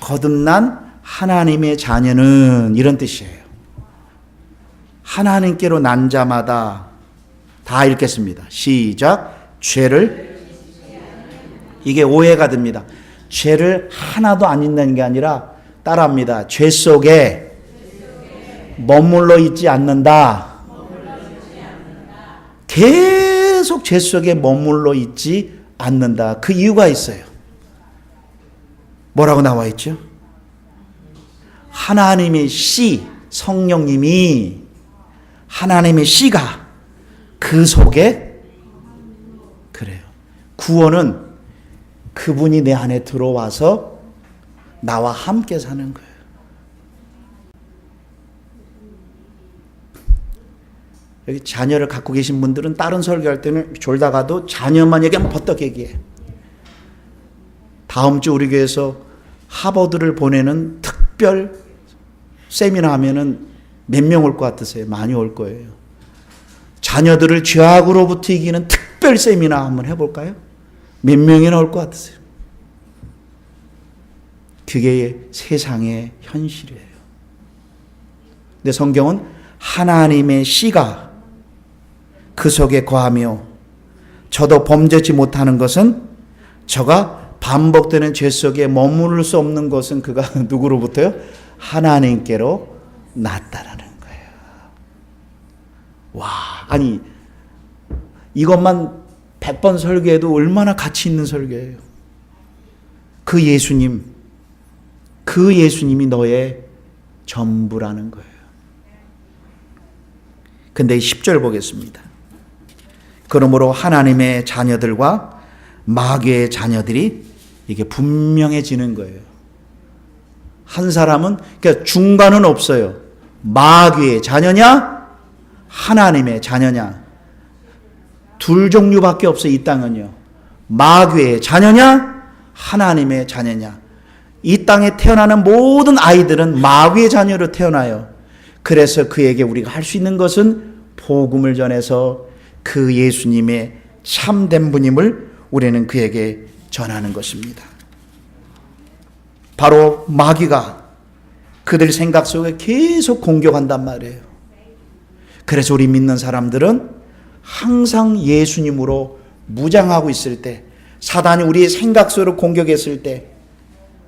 거듭난 하나님의 자녀는, 이런 뜻이에요. 하나님께로 난 자마다, 다 읽겠습니다. 시작. 죄를, 이게 오해가 됩니다. 죄를 하나도 안 짓는 게 아니라, 따라합니다. 죄 속에 머물러 있지 않는다. 계속 죄 속에 머물러 있지 않는다. 그 이유가 있어요. 뭐라고 나와 있죠? 하나님의 씨, 성령님이, 하나님의 씨가, 그 그 속에 그래요. 구원은 그분이 내 안에 들어와서 나와 함께 사는 거예요. 여기 자녀를 갖고 계신 분들은 다른 설교할 때는 졸다가도 자녀만 얘기하면 버떡 얘기해. 다음 주 우리 교회에서 하버드를 보내는 특별 세미나 하면은 몇 명 올 것 같으세요? 많이 올 거예요. 자녀들을 죄악으로부터 이기는 특별 세미나 한번 해볼까요? 몇 명이나 올 것 같으세요? 그게 세상의 현실이에요. 근데 성경은 하나님의 씨가 그 속에 거하며 저도 범죄치 못하는 것은 저가 반복되는 죄 속에 머무를 수 없는 것은 그가 누구로부터요? 하나님께로 났다라는 거예요. 와, 아니 이것만 100번 설교해도 얼마나 가치 있는 설교예요. 그 예수님이 너의 전부라는 거예요. 근데 10절 보겠습니다. 그러므로 하나님의 자녀들과 마귀의 자녀들이 이게 분명해지는 거예요. 한 사람은 그러니까 중간은 없어요. 마귀의 자녀냐? 하나님의 자녀냐? 둘 종류밖에 없어요. 이 땅은요. 마귀의 자녀냐? 하나님의 자녀냐? 이 땅에 태어나는 모든 아이들은 마귀의 자녀로 태어나요. 그래서 그에게 우리가 할 수 있는 것은 복음을 전해서 그 예수님의 참된 분임을 우리는 그에게 전하는 것입니다. 바로 마귀가 그들 생각 속에 계속 공격한단 말이에요. 그래서 우리 믿는 사람들은 항상 예수님으로 무장하고 있을 때, 사단이 우리의 생각 속으로 공격했을 때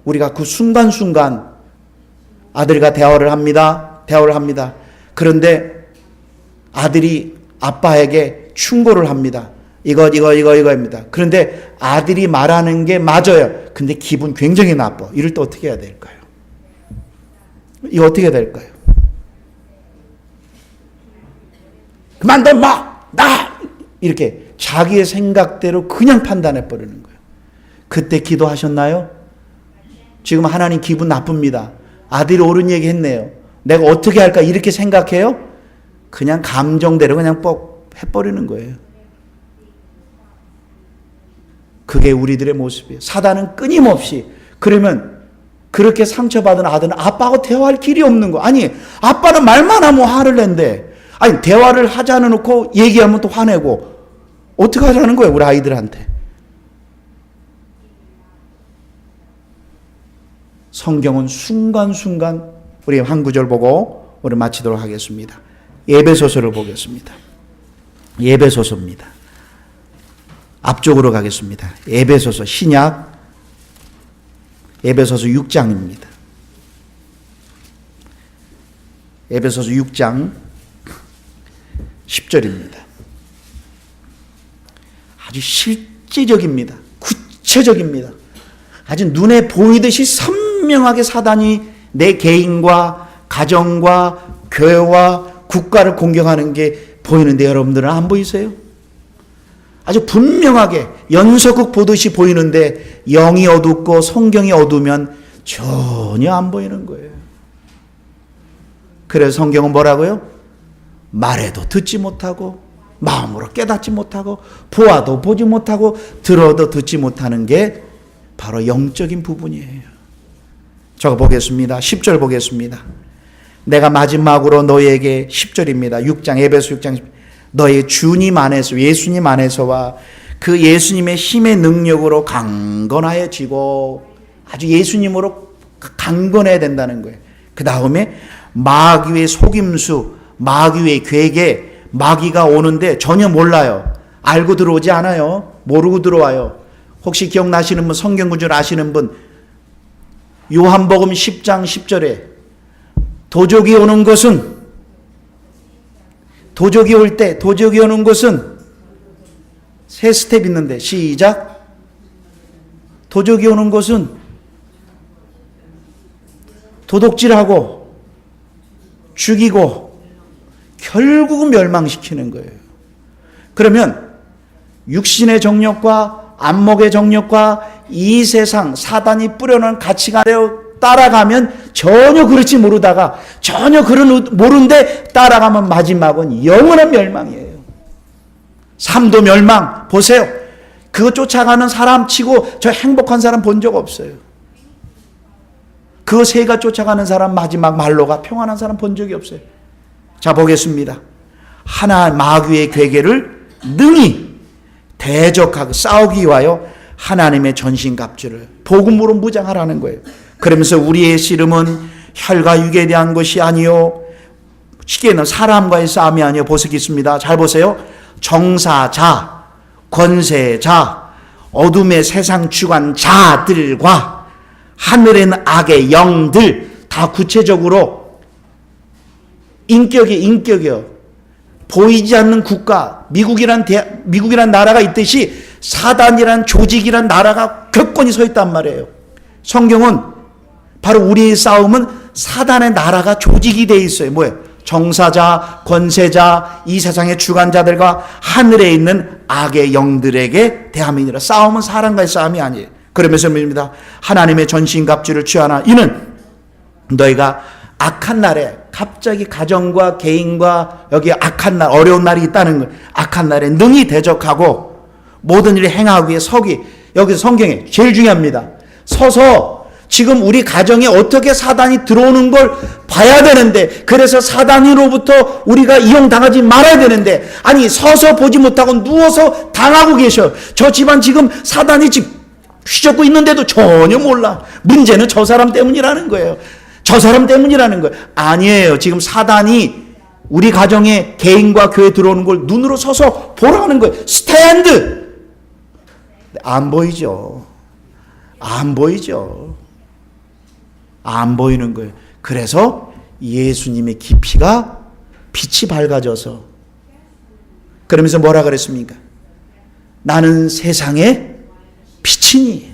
우리가 그 순간순간 아들과 대화를 합니다. 그런데 아들이 아빠에게 충고를 합니다. 이거입니다. 그런데 아들이 말하는 게 맞아요. 근데 기분 굉장히 나빠. 이럴 때 어떻게 해야 될까요? 이거 어떻게 해야 될까요? 그만둬, 나! 이렇게 자기의 생각대로 그냥 판단해 버리는 거예요. 그때 기도하셨나요? 지금 하나님 기분 나쁩니다. 아들이 옳은 얘기 했네요. 내가 어떻게 할까 이렇게 생각해요? 그냥 감정대로 그냥 뻑 해버리는 거예요. 그게 우리들의 모습이에요. 사단은 끊임없이, 그러면 그렇게 상처받은 아들은 아빠하고 대화할 길이 없는 거. 아니, 아빠는 말만 하면 화를 낸대. 아니, 대화를 하자는 놓고 얘기하면 또 화내고. 어떻게 하자는 거예요, 우리 아이들한테. 성경은 순간순간, 우리 한 구절 보고 우리 마치도록 하겠습니다. 에베소서를 보겠습니다. 에베소서입니다. 앞쪽으로 가겠습니다. 에베소서 신약 에베소서 6장입니다. 에베소서 6장 10절입니다. 아주 실제적입니다. 구체적입니다. 아주 눈에 보이듯이 선명하게 사단이 내 개인과 가정과 교회와 국가를 공격하는 게 보이는데 여러분들은 안 보이세요? 아주 분명하게 연속극 보듯이 보이는데 영이 어둡고 성경이 어두우면 전혀 안 보이는 거예요. 그래서 성경은 뭐라고요? 말해도 듣지 못하고 마음으로 깨닫지 못하고 보아도 보지 못하고 들어도 듣지 못하는 게 바로 영적인 부분이에요. 저거 보겠습니다. 10절 보겠습니다. 내가 마지막으로 너희에게 10절입니다. 6장 에베소 6장 10절. 너의 주님 안에서 예수님 안에서와 그 예수님의 힘의 능력으로 강건하여지고 아주 예수님으로 강건해야 된다는 거예요. 그 다음에 마귀의 속임수, 마귀의 괴계, 마귀가 오는데 전혀 몰라요. 알고 들어오지 않아요. 모르고 들어와요. 혹시 기억나시는 분, 성경 구절 아시는 분, 요한복음 10장 10절에 도적이 오는 것은, 도적이 올 때, 도적이 오는 것은 세 스텝 있는데, 시작. 도적이 오는 것은 도둑질하고 죽이고 결국은 멸망시키는 거예요. 그러면 육신의 정욕과 안목의 정욕과 이 세상 사단이 뿌려놓은 가치관을 따라가면 전혀 그렇지 모르다가 전혀 모르는데 따라가면 마지막은 영원한 멸망이에요. 삶도 멸망. 보세요. 그거 쫓아가는 사람 치고 저 행복한 사람 본 적 없어요. 그 새가 쫓아가는 사람 마지막 말로가 평안한 사람 본 적이 없어요. 자, 보겠습니다. 하나 마귀의 괴계를 능히 대적하고 싸우기 위하여 하나님의 전신갑주를 복음으로 무장하라는 거예요. 그러면서 우리의 씨름은 혈과 육에 대한 것이 아니요, 쉽게 얘기하면 사람과의 싸움이 아니요. 보석이 있습니다. 잘 보세요. 정사자, 권세자, 어둠의 세상 주관자들과 하늘에 있는 악의 영들, 다 구체적으로 인격이요. 보이지 않는 국가, 미국이란 나라가 있듯이 사단이란 조직이란 나라가 격건히 서 있단 말이에요. 성경은 바로 우리의 싸움은 사단의 나라가 조직이 되어 있어요. 뭐예요? 정사자, 권세자, 이 세상의 주관자들과 하늘에 있는 악의 영들에게 대함이니라. 싸움은 사람과의 싸움이 아니에요. 그러면서 말입니다. 하나님의 전신갑주를 취하나 이는 너희가 악한 날에, 갑자기 가정과 개인과 여기 악한 날, 어려운 날이 있다는 거예요. 악한 날에 능히 대적하고 모든 일을 행하기 위해 서기. 여기서 성경에 제일 중요합니다. 서서 지금 우리 가정에 어떻게 사단이 들어오는 걸 봐야 되는데, 그래서 사단으로부터 우리가 이용당하지 말아야 되는데, 아니 서서 보지 못하고 누워서 당하고 계셔. 저 집안 지금 사단이 휘젓고 있는데도 전혀 몰라. 문제는 저 사람 때문이라는 거예요. 저 사람 때문이라는 거예요. 아니에요. 지금 사단이 우리 가정에 개인과 교회 들어오는 걸 눈으로 서서 보라는 거예요. 스탠드. 안 보이죠. 안 보이죠. 안 보이는 거예요. 그래서 예수님의 깊이가 빛이 밝아져서, 그러면서 뭐라 그랬습니까? 나는 세상의 빛이니.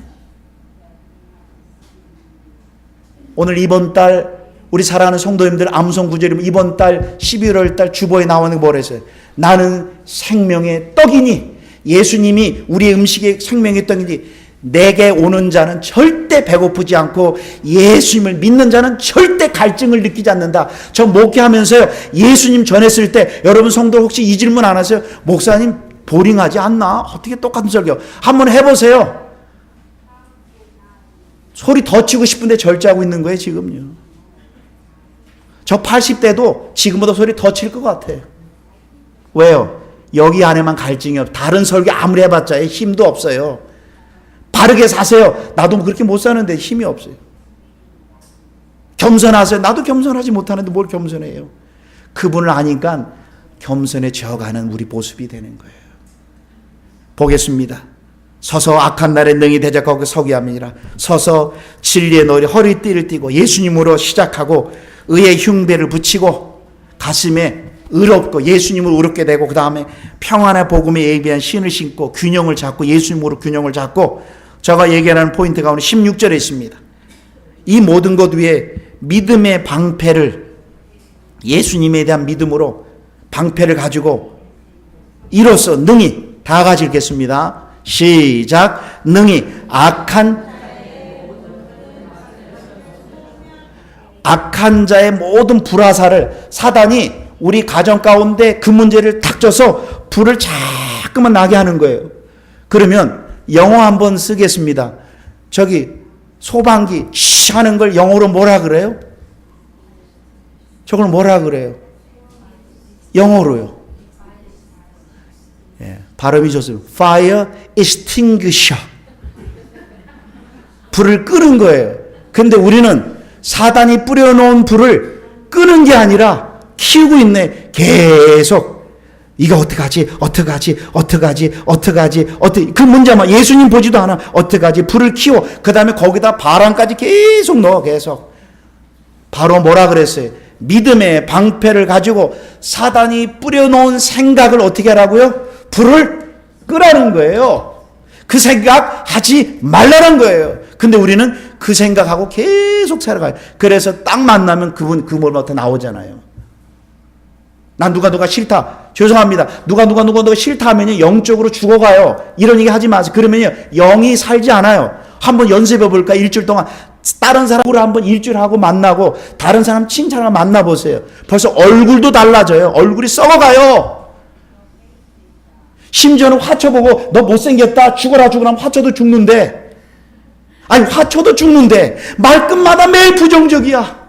오늘 이번 달 우리 사랑하는 성도님들 암송 구절이면 이번 달 11월 달 주보에 나오는 게 뭐랬어요? 나는 생명의 떡이니. 예수님이 우리의 음식의 생명의 떡이니 내게 오는 자는 절대 배고프지 않고 예수님을 믿는 자는 절대 갈증을 느끼지 않는다. 저 목회하면서요, 예수님 전했을 때 여러분 성도 혹시 이 질문 안 하세요? 목사님 보링하지 않나? 어떻게 똑같은 설교 한번 해보세요. 소리 더 치고 싶은데 절제하고 있는 거예요 지금요. 저 80대도 지금보다 소리 더 칠 것 같아요. 왜요? 여기 안에만 갈증이 없어요. 다른 설교 아무리 해봤자 힘도 없어요. 바르게 사세요. 나도 그렇게 못 사는데 힘이 없어요. 겸손하세요. 나도 겸손하지 못하는데 뭘 겸손해요. 그분을 아니까 겸손해져가는 우리 모습이 되는 거예요. 보겠습니다. 서서 악한 날에 능히 대적하고 서기 함이니라. 서서 진리의 노래 허리띠를 띠고 예수님으로 시작하고 의의 흉배를 붙이고 가슴에 의롭고 예수님을 의롭게 되고, 그 다음에 평안의 복음에 예비한 신을 신고 균형을 잡고 예수님으로 균형을 잡고, 제가 얘기하는 포인트가 오늘 16절에 있습니다. 이 모든 것 위에 믿음의 방패를, 예수님에 대한 믿음으로 방패를 가지고 이로써 능히, 다 같이 읽겠습니다. 시작. 능히 악한 자의 모든 불화살을, 사단이 우리 가정 가운데 그 문제를 탁 져서 불을 자꾸만 나게 하는 거예요. 그러면 영어 한번 쓰겠습니다. 저기 소방기 시 하는 걸 영어로 뭐라 그래요? 저걸 뭐라 그래요? 영어로요. 예, 발음이 좋습니다. Fire extinguisher. 불을 끄는 거예요. 근데 우리는 사단이 뿌려놓은 불을 끄는 게 아니라 키우고 있네. 계속 이거 어떡하지? 그 문제만 예수님 보지도 않아. 어떡하지? 불을 키워. 그 다음에 거기다 바람까지 계속 넣어. 계속. 바로 뭐라 그랬어요? 믿음의 방패를 가지고 사단이 뿌려놓은 생각을 어떻게 하라고요? 불을 끄라는 거예요. 그 생각 하지 말라는 거예요. 근데 우리는 그 생각하고 계속 살아가요. 그래서 딱 만나면 그분부터 나오잖아요. 난 누가 싫다. 죄송합니다. 누가 싫다 하면요, 영적으로 죽어가요. 이런 얘기 하지 마세요. 그러면요, 영이 살지 않아요. 한번 연습해 볼까? 일주일 동안 다른 사람으로 한번 일주일 하고 만나고 다른 사람 칭찬하고 만나보세요. 벌써 얼굴도 달라져요. 얼굴이 썩어가요. 심지어는 화초 보고 너 못생겼다 죽어라 하면 화초도 죽는데, 아니 화초도 죽는데 말끝마다 매일 부정적이야.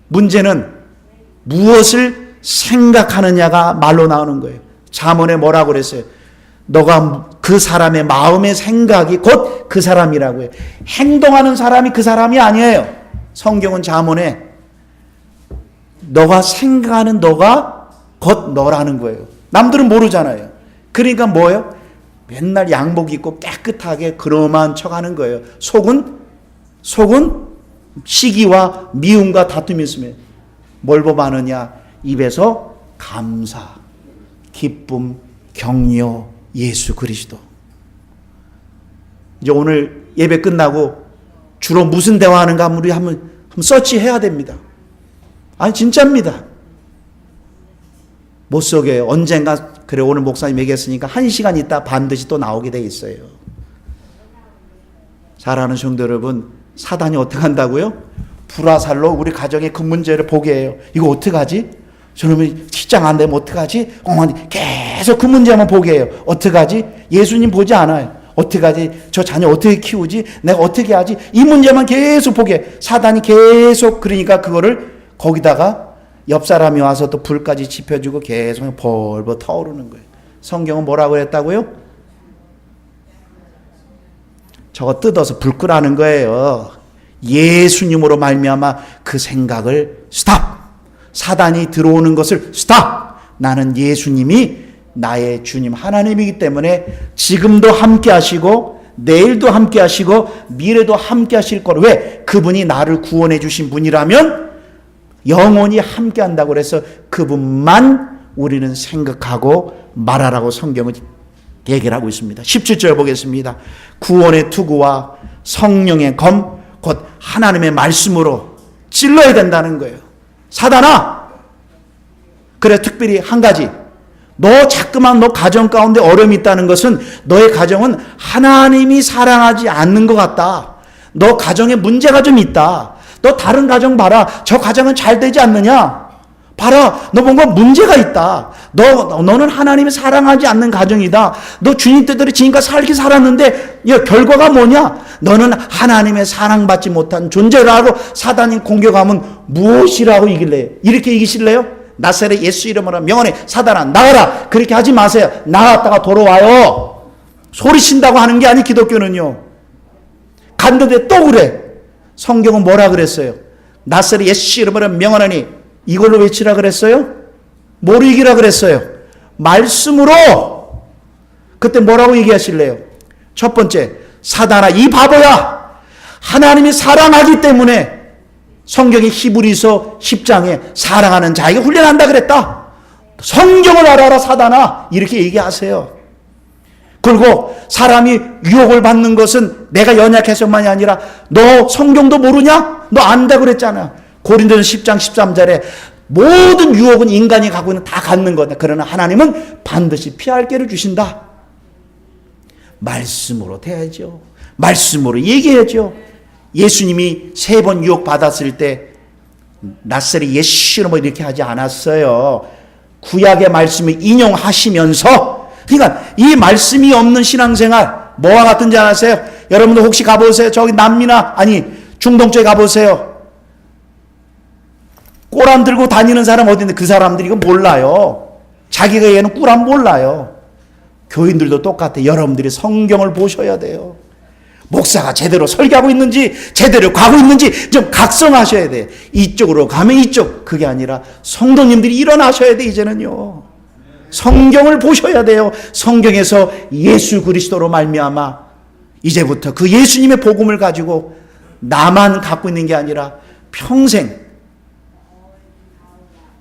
문제는 무엇을 생각하느냐가 말로 나오는 거예요. 잠언에 뭐라고 그랬어요? 너가 그 사람의 마음의 생각이 곧 그 사람이라고 해요. 행동하는 사람이 그 사람이 아니에요. 성경은 잠언에 너가 생각하는 너가 곧 너라는 거예요. 남들은 모르잖아요. 그러니까 뭐예요? 맨날 양복 입고 깨끗하게 그럼한 척하는 거예요. 속은 시기와 미움과 다툼이 있으면 뭘 범하느냐? 입에서 감사, 기쁨, 격려, 예수 그리스도. 이제 오늘 예배 끝나고 주로 무슨 대화하는가 우리 한번 서치해야 됩니다. 아니 진짜입니다. 못 속여요. 언젠가 그래 오늘 목사님 얘기했으니까 1시간 있다 반드시 또 나오게 돼 있어요. 사랑하는 성도 여러분, 사단이 어떻게 한다고요? 불화살로 우리 가정의 그 문제를 보게 해요. 이거 어떡하지? 저놈이 직장 안 되면 어떡하지? 계속 그 문제만 보게 해요. 어떡하지? 예수님 보지 않아요. 어떡하지? 저 자녀 어떻게 키우지? 내가 어떻게 하지? 이 문제만 계속 보게 해요. 사단이 계속 그러니까 그거를 거기다가 옆 사람이 와서 또 불까지 지펴주고 계속 벌벌 타오르는 거예요. 성경은 뭐라고 했다고요? 저거 뜯어서 불 끄라는 거예요. 예수님으로 말미암아 그 생각을 스탑. 사단이 들어오는 것을 스탑. 나는 예수님이 나의 주님 하나님이기 때문에 지금도 함께 하시고 내일도 함께 하시고 미래도 함께 하실 거로. 왜? 그분이 나를 구원해 주신 분이라면 영원히 함께 한다고 그래서 그분만 우리는 생각하고 말하라고 성경은 얘기를 하고 있습니다. 17절 보겠습니다. 구원의 투구와 성령의 검 곧 하나님의 말씀으로 찔러야 된다는 거예요. 사단아, 그래 특별히 한 가지, 너 자꾸만 너 가정 가운데 어려움이 있다는 것은 너의 가정은 하나님이 사랑하지 않는 것 같다. 너 가정에 문제가 좀 있다. 너 다른 가정 봐라. 저 가정은 잘 되지 않느냐? 봐라. 너 뭔가 문제가 있다. 너는 하나님이 사랑하지 않는 가정이다. 너 주님 뜻대로 지금까지 살기 살았는데 결과가 뭐냐? 너는 하나님의 사랑받지 못한 존재라고 사단이 공격하면 무엇이라고 이길래요? 이렇게 이기실래요? 나사렛 예수 이름으로 명하노니 사단아 나가라. 그렇게 하지 마세요. 나갔다가 돌아와요. 소리친다고 하는 게 아니 기독교는요. 갔는데 또 그래. 성경은 뭐라 그랬어요? 나사렛 예수 이름으로 명하노니 이걸로 외치라 그랬어요? 뭐로 이기라 그랬어요? 말씀으로. 그때 뭐라고 얘기하실래요? 첫 번째, 사단아 이 바보야. 하나님이 사랑하기 때문에 성경이 히브리서 10장에 사랑하는 자에게 훈련한다 그랬다. 성경을 알아라 사단아. 이렇게 얘기하세요. 그리고 사람이 유혹을 받는 것은 내가 연약해서만이 아니라 너 성경도 모르냐? 너 안다 그랬잖아. 고린도전 10장 13절에 모든 유혹은 인간이 갖고 있는 다 갖는 거다. 그러나 하나님은 반드시 피할 길을 주신다. 말씀으로 돼야죠. 말씀으로 얘기해야죠. 예수님이 3번 유혹 받았을 때 나사렛 예수로 뭐 이렇게 하지 않았어요. 구약의 말씀을 인용하시면서, 그러니까 이 말씀이 없는 신앙생활 뭐와 같은지 아세요? 여러분들 혹시 가보세요. 저기 남미나 아니 중동 쪽에 가보세요. 꼬람 들고 다니는 사람 어디 있는데 그 사람들이 이거 몰라요. 자기가 얘는 꾸람 몰라요. 교인들도 똑같아요. 여러분들이 성경을 보셔야 돼요. 목사가 제대로 설교하고 있는지 제대로 가고 있는지 좀 각성하셔야 돼요. 이쪽으로 가면 이쪽, 그게 아니라 성도님들이 일어나셔야 돼. 이제는요 성경을 보셔야 돼요. 성경에서 예수 그리스도로 말미암아 이제부터 그 예수님의 복음을 가지고 나만 갖고 있는 게 아니라 평생.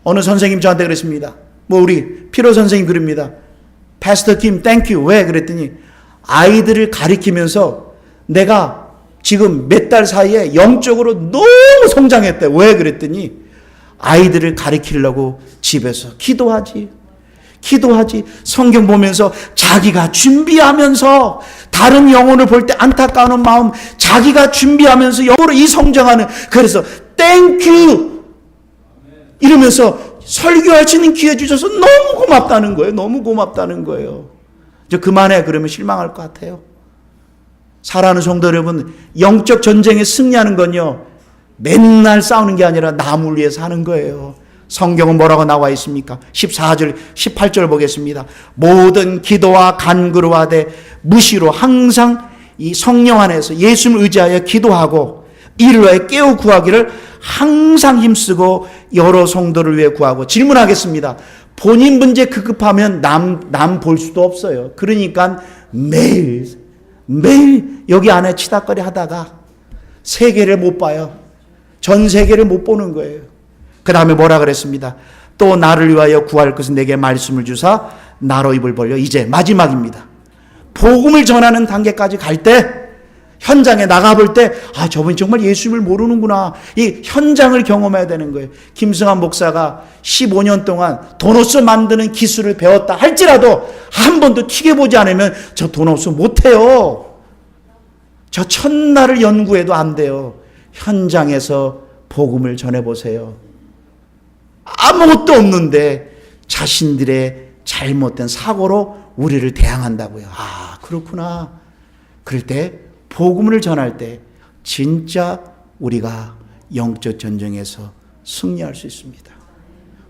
어느 선생님 저한테 그랬습니다. 뭐 우리 피로 선생님 그럽니다. 패스터 김 땡큐. 왜 그랬더니 아이들을 가리키면서 내가 지금 몇 달 사이에 영적으로 너무 성장했대. 왜 그랬더니 아이들을 가르치려고 집에서 기도하지. 성경 보면서 자기가 준비하면서 다른 영혼을 볼 때 안타까운 마음, 자기가 준비하면서 영어로 이 성장하는, 그래서 땡큐 이러면서 설교할 수 있는 기회 주셔서 너무 고맙다는 거예요. 너무 고맙다는 거예요. 이제 그만해 그러면 실망할 것 같아요. 사랑하는 성도 여러분, 영적 전쟁에 승리하는 건요, 맨날 싸우는 게 아니라 남을 위해서 하는 거예요. 성경은 뭐라고 나와 있습니까? 14절, 18절 보겠습니다. 모든 기도와 간구로 하되 무시로 항상 이 성령 안에서 예수를 의지하여 기도하고 이를 위하여 깨어 구하기를 항상 힘쓰고 여러 성도를 위해 구하고. 질문하겠습니다. 본인 문제 급급하면 남 볼 수도 없어요. 그러니까 매일 여기 안에 치닥거리 하다가 세계를 못 봐요. 전 세계를 못 보는 거예요. 그 다음에 뭐라 그랬습니다. 또 나를 위하여 구할 것은 내게 말씀을 주사 나로 입을 벌려. 이제 마지막입니다. 복음을 전하는 단계까지 갈 때, 현장에 나가볼 때, 아, 저분이 정말 예수님을 모르는구나. 이 현장을 경험해야 되는 거예요. 김승환 목사가 15년 동안 도넛 만드는 기술을 배웠다 할지라도 한 번도 튀겨보지 않으면 저 도넛 못해요. 저 첫날을 연구해도 안 돼요. 현장에서 복음을 전해보세요. 아무것도 없는데 자신들의 잘못된 사고로 우리를 대항한다고요. 아, 그렇구나. 그럴 때 복음을 전할 때 진짜 우리가 영적 전쟁에서 승리할 수 있습니다.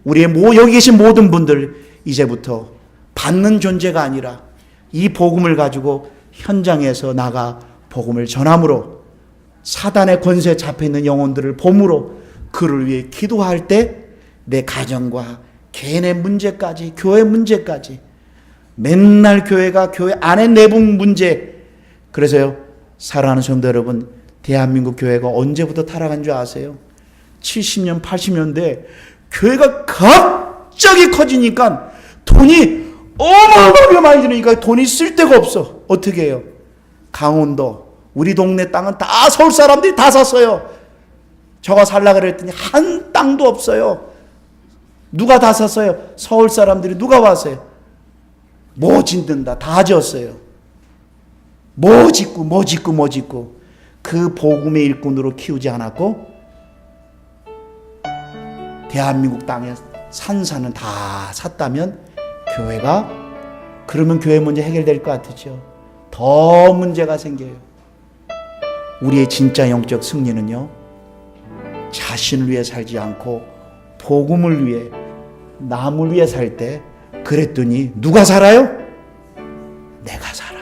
우리의 여기 계신 모든 분들 이제부터 받는 존재가 아니라 이 복음을 가지고 현장에서 나가 복음을 전함으로 사단의 권세에 잡혀있는 영혼들을 봄으로 그를 위해 기도할 때 내 가정과 개인의 문제까지, 교회 문제까지, 맨날 교회가 교회 안의 내부 문제. 그래서요, 사랑하는 성도 여러분, 대한민국 교회가 언제부터 타락한 줄 아세요? 70년, 80년대 교회가 갑자기 커지니까 돈이 어마어마하게 많이 드니까 돈이 쓸 데가 없어. 어떻게 해요? 강원도 우리 동네 땅은 다 서울 사람들이 다 샀어요. 저가 살라 그랬더니 한 땅도 없어요. 누가 다 샀어요? 서울 사람들이. 누가 왔어요? 뭐 짓는다 다 지었어요. 뭐 짓고 그 복음의 일꾼으로 키우지 않았고 대한민국 땅에 산사는 다 샀다면 교회가, 그러면 교회 문제 해결될 것 같으죠. 더 문제가 생겨요. 우리의 진짜 영적 승리는요, 자신을 위해 살지 않고 복음을 위해, 남을 위해 살 때, 그랬더니 누가 살아요? 내가 살아요.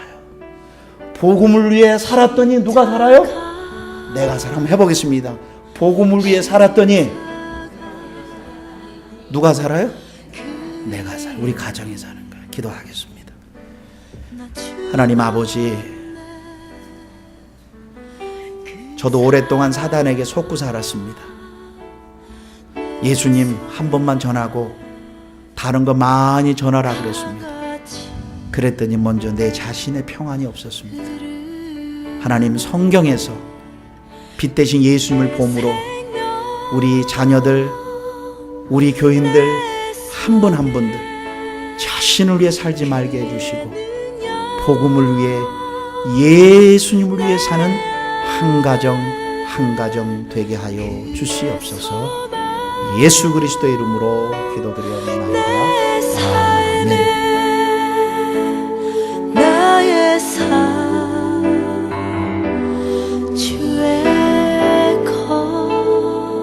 복음을 위해 살았더니 누가 살아요? 내가 살아요. 한번 해보겠습니다. 복음을 위해 살았더니 누가 살아요? 내가 살아요. 우리 가정이 사는 거예요. 기도하겠습니다. 하나님 아버지, 저도 오랫동안 사단에게 속고 살았습니다. 예수님 한 번만 전하고 다른 거 많이 전하라 그랬습니다. 그랬더니 먼저 내 자신의 평안이 없었습니다. 하나님, 성경에서 빛 대신 예수님을 봄으로 우리 자녀들, 우리 교인들 한 분 한 분들 자신을 위해 살지 말게 해주시고 복음을 위해, 예수님을 위해 사는 한 가정 한 가정 되게 하여 주시옵소서. 예수 그리스도의 이름으로 기도드리옵나이다. 아멘.